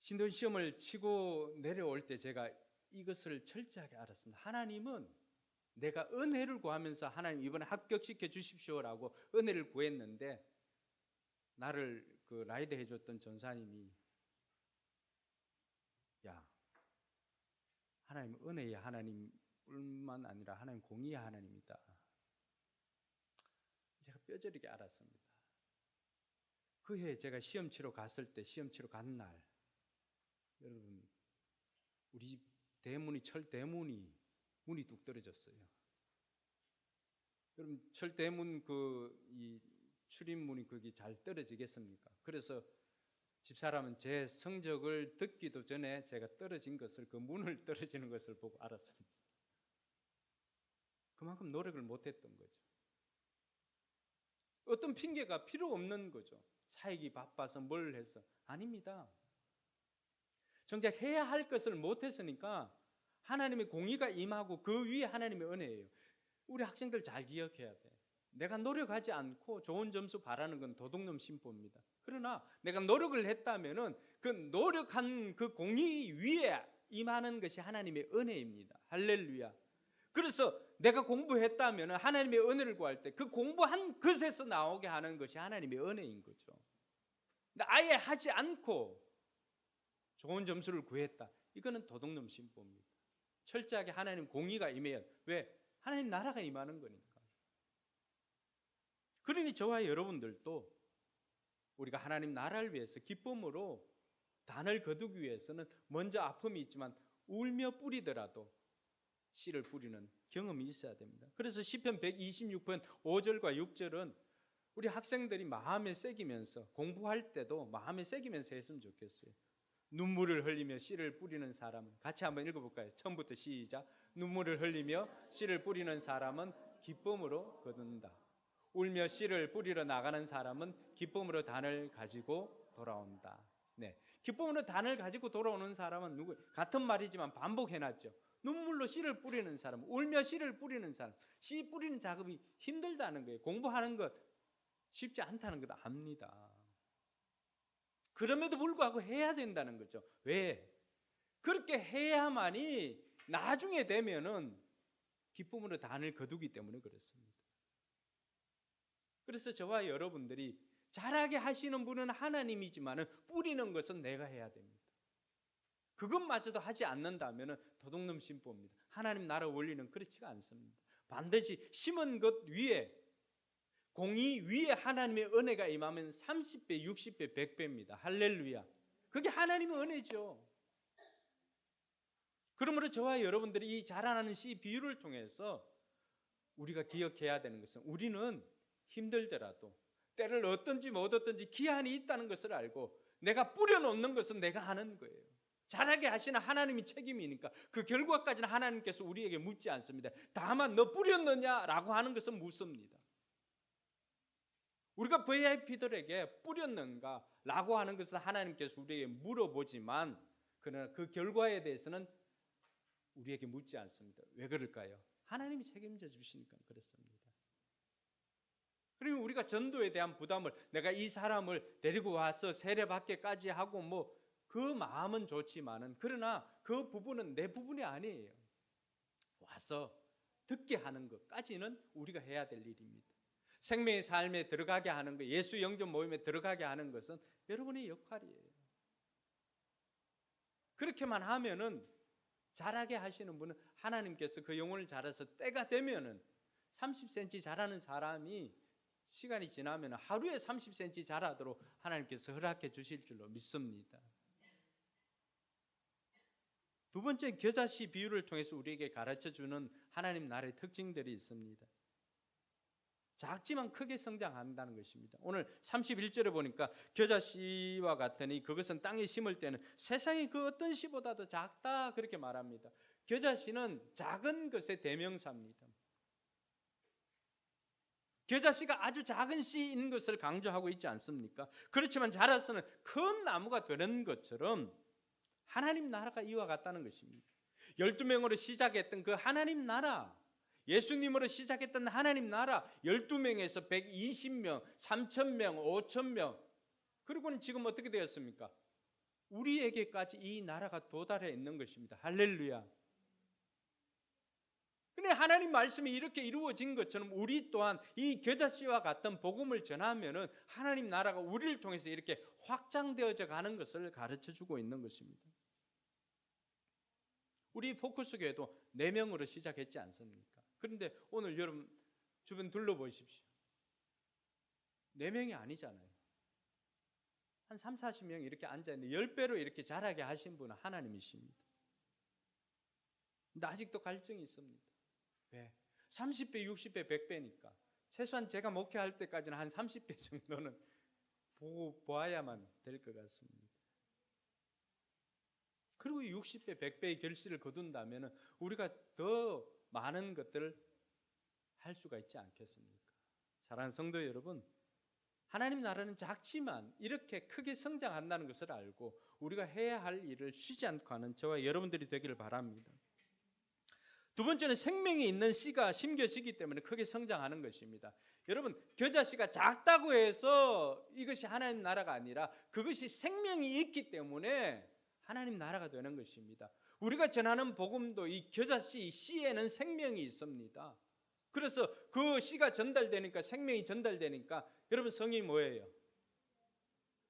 신대원 시험을 치고 내려올 때 제가 이것을 철저하게 알았습니다. 하나님은 내가 은혜를 구하면서 하나님 이번에 합격시켜 주십시오라고 은혜를 구했는데 나를 그 라이드 해줬던 전사님이 야 하나님 은혜의 하나님뿐만 아니라 하나님 공의의 하나님이다. 제가 뼈저리게 알았습니다. 그 해 제가 시험 치러 갔을 때 시험 치러 간 날 여러분 우리 집 대문이 철 대문이 문이 뚝 떨어졌어요. 여러분 철 대문 이 출입문이 거기 잘 떨어지겠습니까? 그래서 집사람은 제 성적을 듣기도 전에 제가 떨어진 것을 그 문을 떨어지는 것을 보고 알았습니다. 그만큼 노력을 못했던 거죠. 어떤 핑계가 필요 없는 거죠. 사역이 바빠서 뭘 해서 아닙니다. 정작 해야 할 것을 못했으니까 하나님의 공의가 임하고 그 위에 하나님의 은혜예요. 우리 학생들 잘 기억해야 돼. 내가 노력하지 않고 좋은 점수 바라는 건 도둑놈 심보입니다. 그러나 내가 노력을 했다면은 그 노력한 그 공의 위에 임하는 것이 하나님의 은혜입니다. 할렐루야. 그래서 내가 공부했다면 하나님의 은혜를 구할 때 그 공부한 것에서 나오게 하는 것이 하나님의 은혜인 거죠. 근데 아예 하지 않고 좋은 점수를 구했다. 이거는 도둑놈 신부입니다. 철저하게 하나님 공의가 임해야. 왜? 하나님 나라가 임하는 거니까. 그러니 저와 여러분들도 우리가 하나님 나라를 위해서 기쁨으로 단을 거두기 위해서는 먼저 아픔이 있지만 울며 뿌리더라도 씨를 뿌리는 경험이 있어야 됩니다. 그래서 시편 126편 5절과 6절은 우리 학생들이 마음에 새기면서 공부할 때도 마음에 새기면서 했으면 좋겠어요. 눈물을 흘리며 씨를 뿌리는 사람은, 같이 한번 읽어볼까요? 처음부터 시작. 눈물을 흘리며 씨를 뿌리는 사람은 기쁨으로 거둔다. 울며 씨를 뿌리러 나가는 사람은 기쁨으로 단을 가지고 돌아온다. 네, 기쁨으로 단을 가지고 돌아오는 사람은 누구? 같은 말이지만 반복해놨죠. 눈물로 씨를 뿌리는 사람, 울며 씨를 뿌리는 사람. 씨 뿌리는 작업이 힘들다는 거예요. 공부하는 것 쉽지 않다는 것 압니다. 그럼에도 불구하고 해야 된다는 거죠. 왜? 그렇게 해야만이 나중에 되면은 기쁨으로 단을 거두기 때문에 그렇습니다. 그래서 저와 여러분들이 잘하게 하시는 분은 하나님이지만 뿌리는 것은 내가 해야 됩니다. 그것마저도 하지 않는다면 도둑놈 신부입니다. 하나님 나라 원리는 그렇지가 않습니다. 반드시 심은 것 위에, 공의 위에 하나님의 은혜가 임하면 30배, 60배, 100배입니다. 할렐루야. 그게 하나님의 은혜죠. 그러므로 저와 여러분들이 이 자라나는 씨 비유를 통해서 우리가 기억해야 되는 것은 우리는 힘들더라도 때를 얻든지 못 얻든지 기한이 있다는 것을 알고 내가 뿌려놓는 것은 내가 하는 거예요. 잘하게 하시는 하나님이 책임이니까 그 결과까지는 하나님께서 우리에게 묻지 않습니다. 다만 너 뿌렸느냐라고 하는 것은 묻습니다. 우리가 VIP들에게 뿌렸는가 라고 하는 것은 하나님께서 우리에게 물어보지만 그러나 그 결과에 대해서는 우리에게 묻지 않습니다. 왜 그럴까요? 하나님이 책임져 주시니까 그렇습니다. 그러면 우리가 전도에 대한 부담을, 내가 이 사람을 데리고 와서 세례받게까지 하고 뭐 그 마음은 좋지만은 그러나 그 부분은 내 부분이 아니에요. 와서 듣게 하는 것까지는 우리가 해야 될 일입니다. 생명의 삶에 들어가게 하는 것, 예수 영접 모임에 들어가게 하는 것은 여러분의 역할이에요. 그렇게만 하면은 잘하게 하시는 분은 하나님께서 그 영혼을 자라서 때가 되면은 30cm 자라는 사람이 시간이 지나면 하루에 30cm 자라도록 하나님께서 허락해 주실 줄로 믿습니다. 두 번째, 겨자씨 비유를 통해서 우리에게 가르쳐주는 하나님 나라의 특징들이 있습니다. 작지만 크게 성장한다는 것입니다. 오늘 31절에 보니까 겨자씨와 같으니 그것은 땅에 심을 때는 세상의 그 어떤 씨보다도 작다 그렇게 말합니다. 겨자씨는 작은 것의 대명사입니다. 겨자씨가 아주 작은 씨인 것을 강조하고 있지 않습니까? 그렇지만 자라서는 큰 나무가 되는 것처럼 하나님 나라가 이와 같다는 것입니다. 12명으로 시작했던 그 하나님 나라, 예수님으로 시작했던 하나님 나라 12명에서 120명, 3,000명, 5,000명, 그리고는 지금 어떻게 되었습니까? 우리에게까지 이 나라가 도달해 있는 것입니다. 할렐루야. 근데 하나님 말씀이 이렇게 이루어진 것처럼 우리 또한 이 겨자씨와 같은 복음을 전하면은 하나님 나라가 우리를 통해서 이렇게 확장되어져 가는 것을 가르쳐 주고 있는 것입니다. 우리 포커스 교회도 4명으로 시작했지 않습니까? 그런데 오늘 여러분 주변 둘러보십시오. 4명이 아니잖아요. 한 3, 40명 이렇게 앉아있는데 10배로 이렇게 자라게 하신 분은 하나님이십니다. 근데 아직도 갈증이 있습니다. 왜? 30배, 60배, 100배니까 최소한 제가 목회할 때까지는 한 30배 정도는 보고 보아야만 될 것 같습니다. 그리고 60배, 100배의 결실을 거둔다면 우리가 더 많은 것들을 할 수가 있지 않겠습니까? 사랑하는 성도 여러분, 하나님 나라는 작지만 이렇게 크게 성장한다는 것을 알고 우리가 해야 할 일을 쉬지 않고 하는 저와 여러분들이 되기를 바랍니다. 두 번째는 생명이 있는 씨가 심겨지기 때문에 크게 성장하는 것입니다. 여러분, 겨자씨가 작다고 해서 이것이 하나님 나라가 아니라 그것이 생명이 있기 때문에 하나님 나라가 되는 것입니다. 우리가 전하는 복음도 이 겨자씨 씨에는 생명이 있습니다. 그래서 그 씨가 전달되니까, 생명이 전달되니까, 여러분 성이 뭐예요?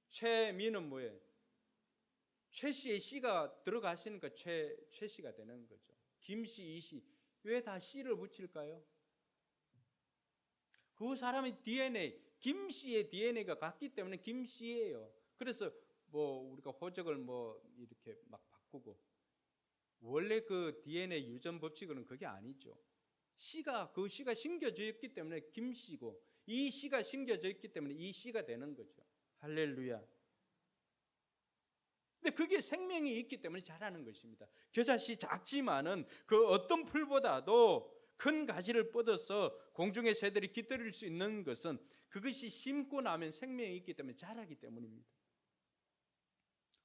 최미는 뭐예요? 최씨의 씨가 들어가시니까 최씨가 되는 거죠. 김씨, 이씨. 왜 다 씨를 붙일까요? 그 사람의 DNA, 김씨의 DNA가 같기 때문에 김씨예요. 그래서 뭐 우리가 호적을 뭐 이렇게 막 바꾸고, 원래 그 DNA 유전 법칙은 그게 아니죠. 그 씨가 심겨져 있기 때문에 김씨고, 이 씨가 심겨져 있기 때문에 이 씨가 되는 거죠. 할렐루야. 근데 그게 생명이 있기 때문에 자라는 것입니다. 겨자씨 작지만은 그 어떤 풀보다도 큰 가지를 뻗어서 공중의 새들이 깃들일 수 있는 것은 그것이 심고 나면 생명이 있기 때문에 자라기 때문입니다.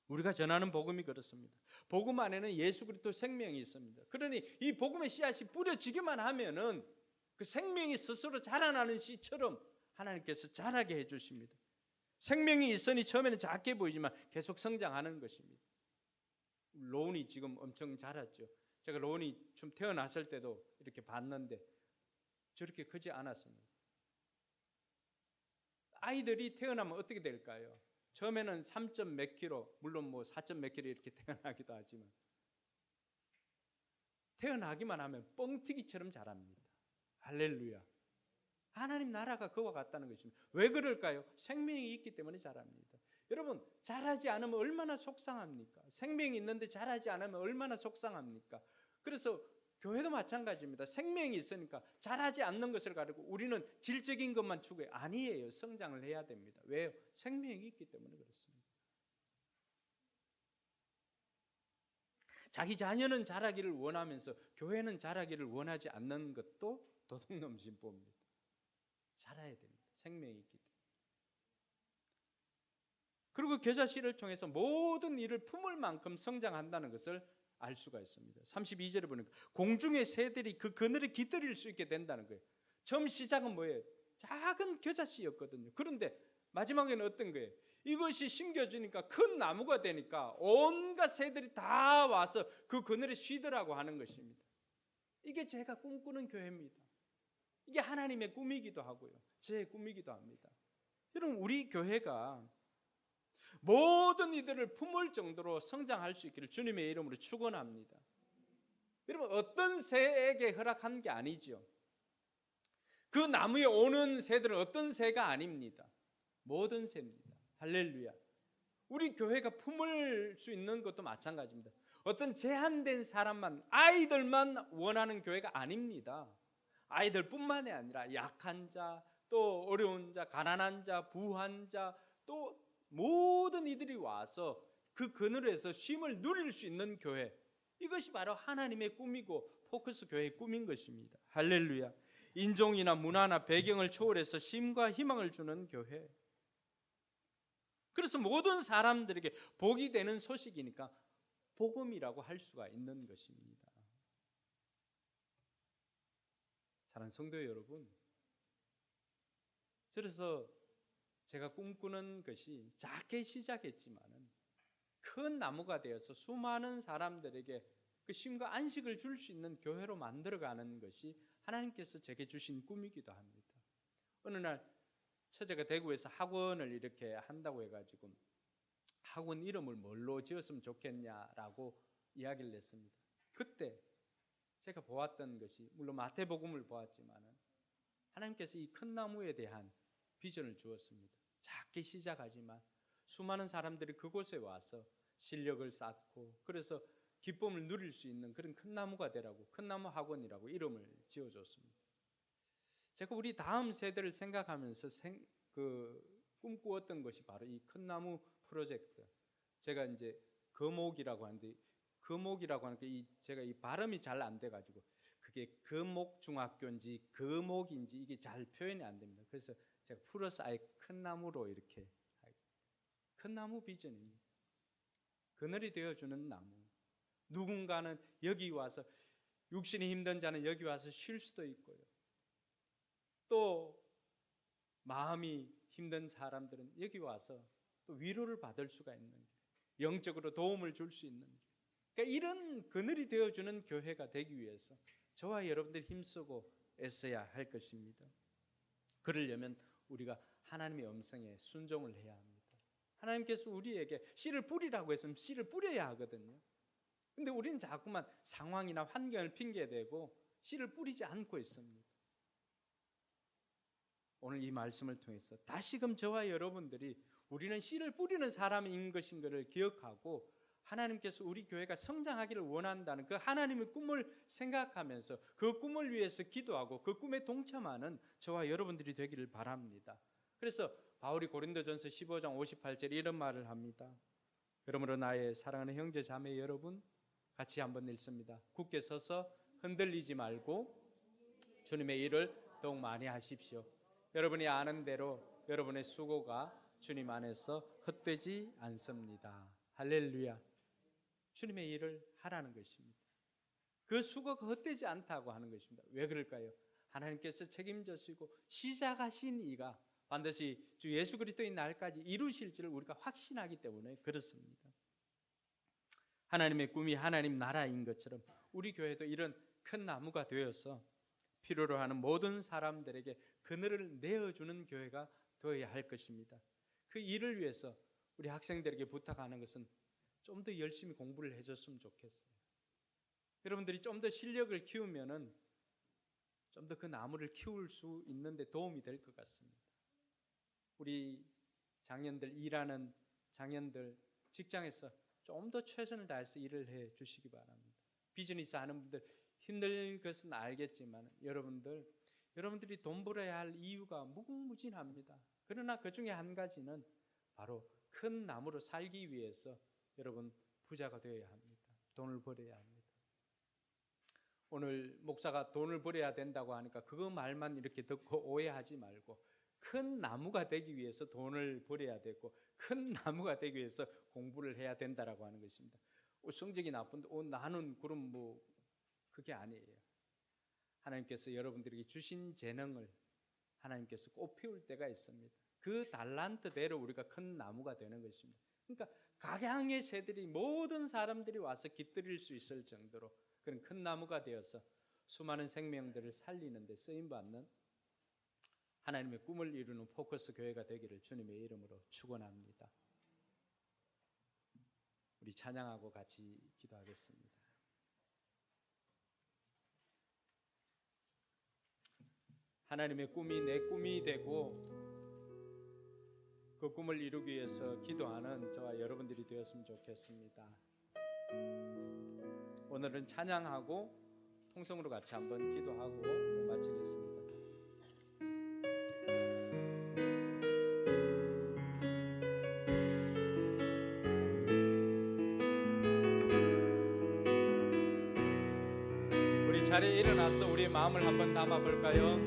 우리가 전하는 복음이 그렇습니다. 복음 안에는 예수 그리스도 생명이 있습니다. 그러니 이 복음의 씨앗이 뿌려지기만 하면은 그 생명이 스스로 자라나는 씨처럼 하나님께서 자라게 해주십니다. 생명이 있으니 처음에는 작게 보이지만 계속 성장하는 것입니다. 로운이 지금 엄청 자랐죠. 제가 로운이 좀 태어났을 때도 이렇게 봤는데 저렇게 크지 않았습니다. 아이들이 태어나면 어떻게 될까요? 처음에는 3점 몇 킬로, 물론 뭐 4점 몇 킬로 이렇게 태어나기도 하지만 태어나기만 하면 뻥튀기처럼 자랍니다. 할렐루야. 하나님 나라가 그와 같다는 것입니다. 왜 그럴까요? 생명이 있기 때문에 자랍니다. 여러분, 자라지 않으면 얼마나 속상합니까? 생명이 있는데 자라지 않으면 얼마나 속상합니까? 그래서 교회도 마찬가지입니다. 생명이 있으니까 자라지 않는 것을 가지고 우리는 질적인 것만 추구해. 아니에요. 성장을 해야 됩니다. 왜요? 생명이 있기 때문에 그렇습니다. 자기 자녀는 자라기를 원하면서 교회는 자라기를 원하지 않는 것도 도둑놈 신보입니다. 자라야 됩니다. 생명이 있기 때문에. 그리고 겨자씨를 통해서 모든 일을 품을 만큼 성장한다는 것을 알 수가 있습니다. 32절에 보니까 공중의 새들이 그 그늘에 깃들일 수 있게 된다는 거예요. 처음 시작은 뭐예요? 작은 겨자씨였거든요. 그런데 마지막에는 어떤 거예요? 이것이 심겨지니까 큰 나무가 되니까 온갖 새들이 다 와서 그 그늘에 쉬더라고 하는 것입니다. 이게 제가 꿈꾸는 교회입니다. 이게 하나님의 꿈이기도 하고요. 제 꿈이기도 합니다. 여러분, 우리 교회가 모든 이들을 품을 정도로 성장할 수 있기를 주님의 이름으로 축원합니다. 여러분, 어떤 새에게 허락한 게 아니죠. 그 나무에 오는 새들은 어떤 새가 아닙니다. 모든 새입니다. 할렐루야. 우리 교회가 품을 수 있는 것도 마찬가지입니다. 어떤 제한된 사람만, 아이들만 원하는 교회가 아닙니다. 아이들뿐만이 아니라 약한 자, 또 어려운 자, 가난한 자, 부한 자, 또 모든 이들이 와서 그 그늘에서 쉼을 누릴 수 있는 교회, 이것이 바로 하나님의 꿈이고 포커스 교회의 꿈인 것입니다. 할렐루야. 인종이나 문화나 배경을 초월해서 쉼과 희망을 주는 교회. 그래서 모든 사람들에게 복이 되는 소식이니까 복음이라고 할 수가 있는 것입니다. 사랑하는 성도 여러분, 그래서 제가 꿈꾸는 것이 작게 시작했지만은 큰 나무가 되어서 수많은 사람들에게 그 쉼과 안식을 줄 수 있는 교회로 만들어가는 것이 하나님께서 제게 주신 꿈이기도 합니다. 어느 날 처제가 대구에서 학원을 이렇게 한다고 해가지고 학원 이름을 뭘로 지었으면 좋겠냐라고 이야기를 냈습니다. 그때 제가 보았던 것이, 물론 마태복음을 보았지만은 하나님께서 이 큰 나무에 대한 비전을 주었습니다. 작게 시작하지만 수많은 사람들이 그곳에 와서 실력을 쌓고, 그래서 기쁨을 누릴 수 있는 그런 큰 나무가 되라고, 큰 나무 학원이라고 이름을 지어줬습니다. 제가 우리 다음 세대를 생각하면서 꿈꾸었던 것이 바로 이 큰 나무 프로젝트. 제가 이제 거목이라고 하는데, 거목이라고 하는 게 제가 이 발음이 잘 안 돼가지고 그게 거목중학교인지 거목인지 이게 잘 표현이 안 됩니다. 그래서 제가 풀어서 아예 큰 나무로 이렇게, 큰 나무 비전입니다. 그늘이 되어주는 나무. 누군가는 여기 와서, 육신이 힘든 자는 여기 와서 쉴 수도 있고요. 또 마음이 힘든 사람들은 여기 와서 또 위로를 받을 수가 있는 길, 영적으로 도움을 줄 수 있는 길. 그러니까 이런 그늘이 되어주는 교회가 되기 위해서 저와 여러분들이 힘쓰고 애써야 할 것입니다. 그러려면 우리가 하나님의 음성에 순종을 해야 합니다. 하나님께서 우리에게 씨를 뿌리라고 했으면 씨를 뿌려야 하거든요. 근데 우리는 자꾸만 상황이나 환경을 핑계대고 씨를 뿌리지 않고 있습니다. 오늘 이 말씀을 통해서 다시금 저와 여러분들이 우리는 씨를 뿌리는 사람인 것인 것을 기억하고 하나님께서 우리 교회가 성장하기를 원한다는 그 하나님의 꿈을 생각하면서 그 꿈을 위해서 기도하고 그 꿈에 동참하는 저와 여러분들이 되기를 바랍니다. 그래서 바울이 고린도전서 15장 58절에 이런 말을 합니다. 그러므로 나의 사랑하는 형제 자매 여러분, 같이 한번 읽습니다. 굳게 서서 흔들리지 말고 주님의 일을 더욱 많이 하십시오. 여러분이 아는 대로 여러분의 수고가 주님 안에서 헛되지 않습니다. 할렐루야. 주님의 일을 하라는 것입니다. 그 수고가 헛되지 않다고 하는 것입니다. 왜 그럴까요? 하나님께서 책임져시고 시작하신 이가 반드시 주 예수 그리스도의 날까지 이루실 줄을 우리가 확신하기 때문에 그렇습니다. 하나님의 꿈이 하나님 나라인 것처럼 우리 교회도 이런 큰 나무가 되어서 필요로 하는 모든 사람들에게 그늘을 내어주는 교회가 되어야 할 것입니다. 그 일을 위해서 우리 학생들에게 부탁하는 것은 좀 더 열심히 공부를 해줬으면 좋겠어요. 여러분들이 좀 더 실력을 키우면은 좀 더 그 나무를 키울 수 있는데 도움이 될 것 같습니다. 우리 장년들, 일하는 장년들 직장에서 좀 더 최선을 다해서 일을 해 주시기 바랍니다. 비즈니스 하는 분들 힘들 것은 알겠지만 여러분들이 돈 벌어야 할 이유가 무궁무진합니다. 그러나 그 중에 한 가지는 바로 큰 나무로 살기 위해서 여러분 부자가 되어야 합니다. 돈을 벌어야 합니다. 오늘 목사가 돈을 벌어야 된다고 하니까 그거 말만 이렇게 듣고 오해하지 말고 큰 나무가 되기 위해서 돈을 벌어야 되고 큰 나무가 되기 위해서 공부를 해야 된다라고 하는 것입니다. 성적이 나쁜데 나는 그럼 그게 아니에요. 하나님께서 여러분들에게 주신 재능을 하나님께서 꽃 피울 때가 있습니다. 그 달란트대로 우리가 큰 나무가 되는 것입니다. 그러니까 각양의 새들이 모든 사람들이 와서 깃들일 수 있을 정도로 그런 큰 나무가 되어서 수많은 생명들을 살리는 데 쓰임받는 하나님의 꿈을 이루는 포커스 교회가 되기를 주님의 이름으로 축원합니다. 우리 찬양하고 같이 기도하겠습니다. 하나님의 꿈이 내 꿈이 되고 그 꿈을 이루기 위해서 기도하는 저와 여러분들이 되었으면 좋겠습니다. 오늘은 찬양하고 통성으로 같이 한번 기도하고 마치겠습니다. 우리 자리에 일어나서 우리의 마음을 한번 담아볼까요?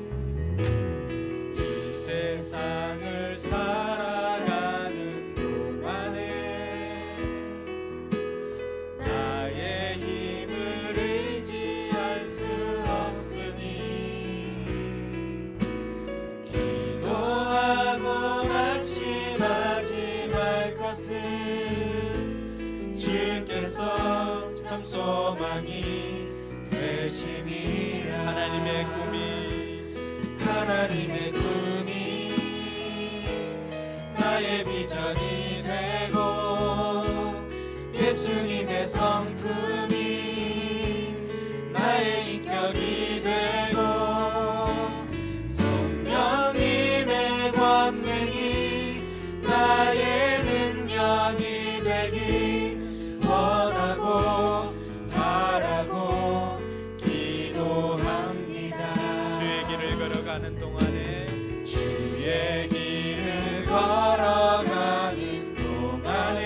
이 세상을 살아가는 동안에 나의 힘을 의지할 수 없으니 기도하고 낙심하지 말 것을 주께서 참 소망이 되심이라. 하나님의 꿈이 나의 비전이 되고 예수님의 성품이 나의 인격이 되고 성령님의 권능이 나의 능력이 되길 원하고 바라고 기도합니다. 주의 길을 걸어가는 동안에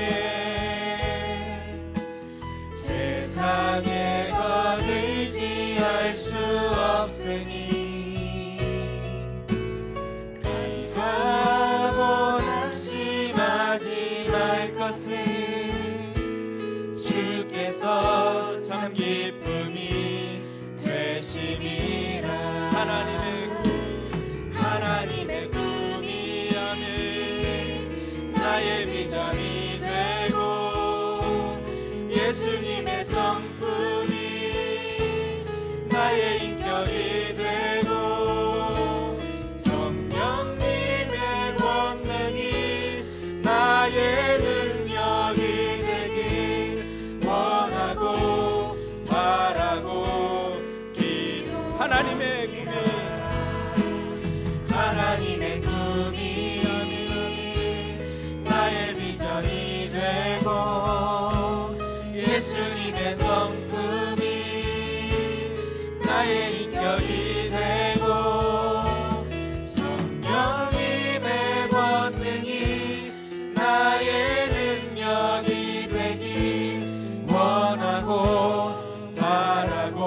세상에 것 의지할 수 없으니 감사하고 낙심하지 말 것을 주께서 참 기쁨이 되심이라. 하나님의 꿈이 나의 비전이 되고 예수님의 되고 예수님의 성품이 나의 인격이 되고 성령님의 권능이 나의 능력이 되기 원하고 바라고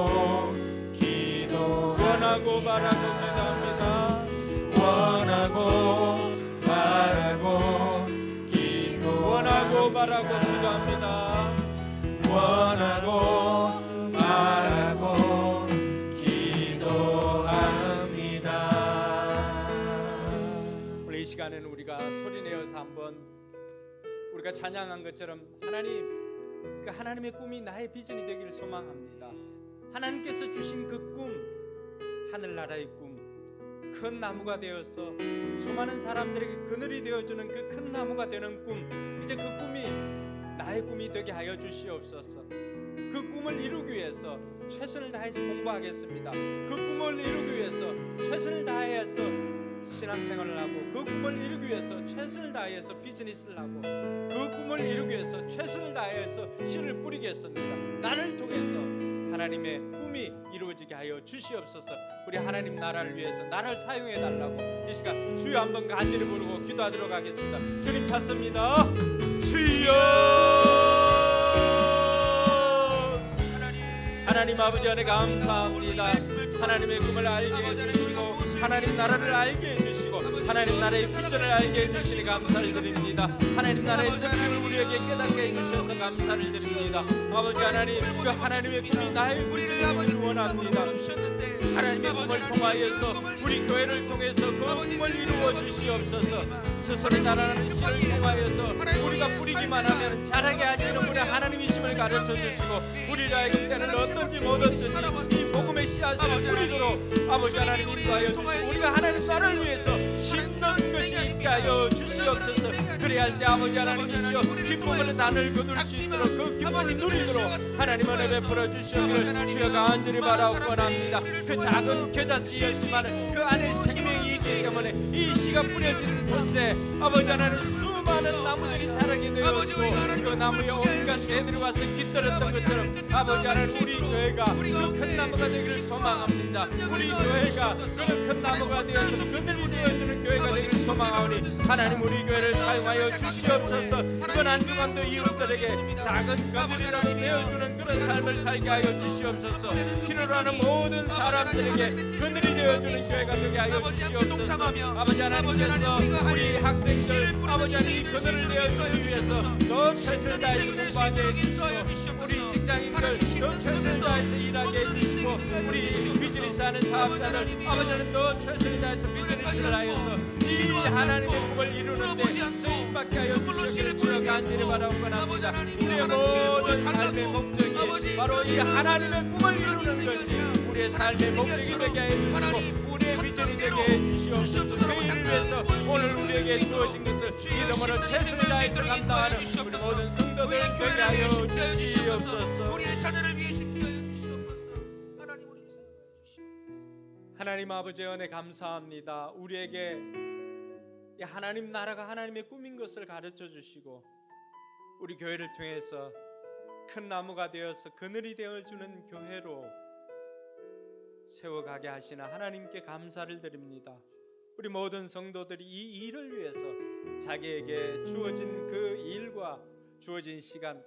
원하고 바라고 기도합니다. 원하고 바라고 원하고 바라고 기도합니다. 원하고 바라고 기도합니다. 오늘 이 시간에는 우리가 소리내어서 한번 우리가 찬양한 것처럼 하나님, 그 하나님의 꿈이 나의 비전이 되기를 소망합니다. 하나님께서 주신 그 꿈, 하늘나라의 꿈, 큰 나무가 되어서 수많은 사람들에게 그늘이 되어주는 그 큰 나무가 되는 꿈, 이제 그 꿈이 나의 꿈이 되게 하여 주시옵소서. 그 꿈을 이루기 위해서 최선을 다해서 공부하겠습니다. 그 꿈을 이루기 위해서 최선을 다해서 신앙생활을 하고, 그 꿈을 이루기 위해서 최선을 다해서 비즈니스를 하고, 그 꿈을 이루기 위해서 최선을 다해서 씨를 뿌리겠습니다. 나를 통해서 하나님의 꿈이 이루어지게 하여 주시옵소서. 우리 하나님 나라를 위해서 나를 사용해 달라고 이 시간 주여 한번 간절히 부르고 기도하도록 하겠습니다. 주님 찾습니다. 주여. 하나님 아버지 안에 감사합니다. 하나님의 꿈을 알게 해주시고 하나님 나라를 알게 해주시고 하나님 나라의 비전을 알게 해주시니 감사를 드립니다. 하나님 나라의 뜻을 우리에게 깨닫게 해주셔서 감사를 드립니다. 아버지 하나님, 그 하나님의 꿈이 나의 꿈이 되기를 원합니다. 하나님의 꿈을 통하여서 우리 교회를 통해서 그 꿈을 이루어 주시옵소서. 스스로 자라나는 씨를 통하여서 우리가 뿌리기만 하면 자라게 하시는 우리 하나님이심을 가르쳐 주시고 우리를 하여금 때는 어떤지 못었든지 이 복음의 씨앗을 뿌리도록 아버지 하나님 인도하여 주시고 우리가 하나님 나라를 위해서 심는 것이 있게 하여 주시옵소서. 그래야 할 때 아버지 하나님이시여 기쁨을 나눌 거둘 수 있도록 그 기쁨을 누리도록 하나님 은혜 베풀어 주시기를 주여 간절히 바라옵고합니다. 그 작은 겨자씨였지만 그 안에 생명이 있기 때문에 이 씨가 뿌려지는 곳에 아버지 하나님 수많은 나무들이 자라게 되었고 그 나무에 온갖 새들이 와서 깃들었던 것처럼 아버지 하나님 우리 교회가 그 큰 나무가 되기를 소망합니다. 우리 교회가 그 큰 나무가 되어서 그들이 되어주는 교회가 되기를 소망하오니 하나님 우리 교회를 사용하여 주시옵소서. 이번 한 주간도 이웃들에게 작은 그들이라도 되어주는 그런 삶을 살게 하여 주시옵소서. 필요로 하는 모든 사람들에게 그들이 되어주는 교회가 되게 하여 주시옵소서. 아버지 하나님께서 우리 학생들 아버지 하나님 그들을 되어주기 위해서 더 최선을 다해서 공부하게 해주시고 우리 직장인들 더 최선을 다해서 일하게 해주시고 우리 비즈니스 하는 사업자들 아버지는 더 최선을 다해서 비즈니스를 하여서 이 하나님의 꿈을 이루는데 쓰임받게 하여 주시기를 주여 간절히 바라옵고합니다. 우리의 모든 삶의 목적이 바로 이 하나님의 꿈을 이루는 것이 우리의 삶의 목적이 되게 해주시고 우리의 비전이 되게 해주시옵소서. 그 일을 위해서 오늘 우리에게 주어진 것을 믿음으로 최선을 다해서 감당하는 우리 모든 성도들 되게 하여 주시옵소서. 우리의 자녀를 위해 심기하여 주시옵소서. 하나님 우리 사용하여 주시옵소서. 하나님 아버지의 은혜 감사합니다. 우리에게 이 하나님 나라가 하나님의 꿈인 것을 가르쳐 주시고 우리 교회를 통해서 큰 나무가 되어서 그늘이 되어주는 교회로 세워가게 하시나 하나님께 감사를 드립니다. 우리 모든 성도들이 이 일을 위해서 자기에게 주어진 그 일과 주어진 시간,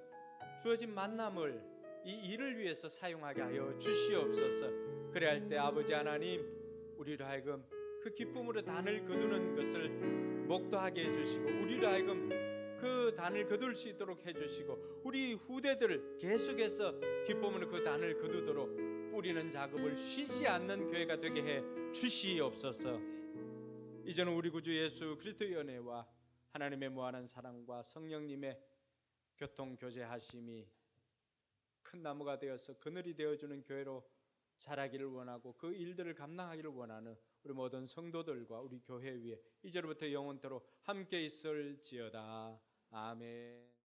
주어진 만남을 이 일을 위해서 사용하게 하여 주시옵소서. 그래야 할 때 아버지 하나님 우리로 하여금 그 기쁨으로 단을 거두는 것을 목도하게 해주시고 우리로 하여금 그 단을 거둘 수 있도록 해주시고 우리 후대들 계속해서 기쁨으로 그 단을 거두도록 뿌리는 작업을 쉬지 않는 교회가 되게 해 주시옵소서. 이제는 우리 구주 예수 그리스도의 은혜와 하나님의 무한한 사랑과 성령님의 교통교제하심이 큰 나무가 되어서 그늘이 되어주는 교회로 자라기를 원하고 그 일들을 감당하기를 원하는 우리 모든 성도들과 우리 교회 위에 이제로부터 영원토록 함께 있을지어다. 아멘.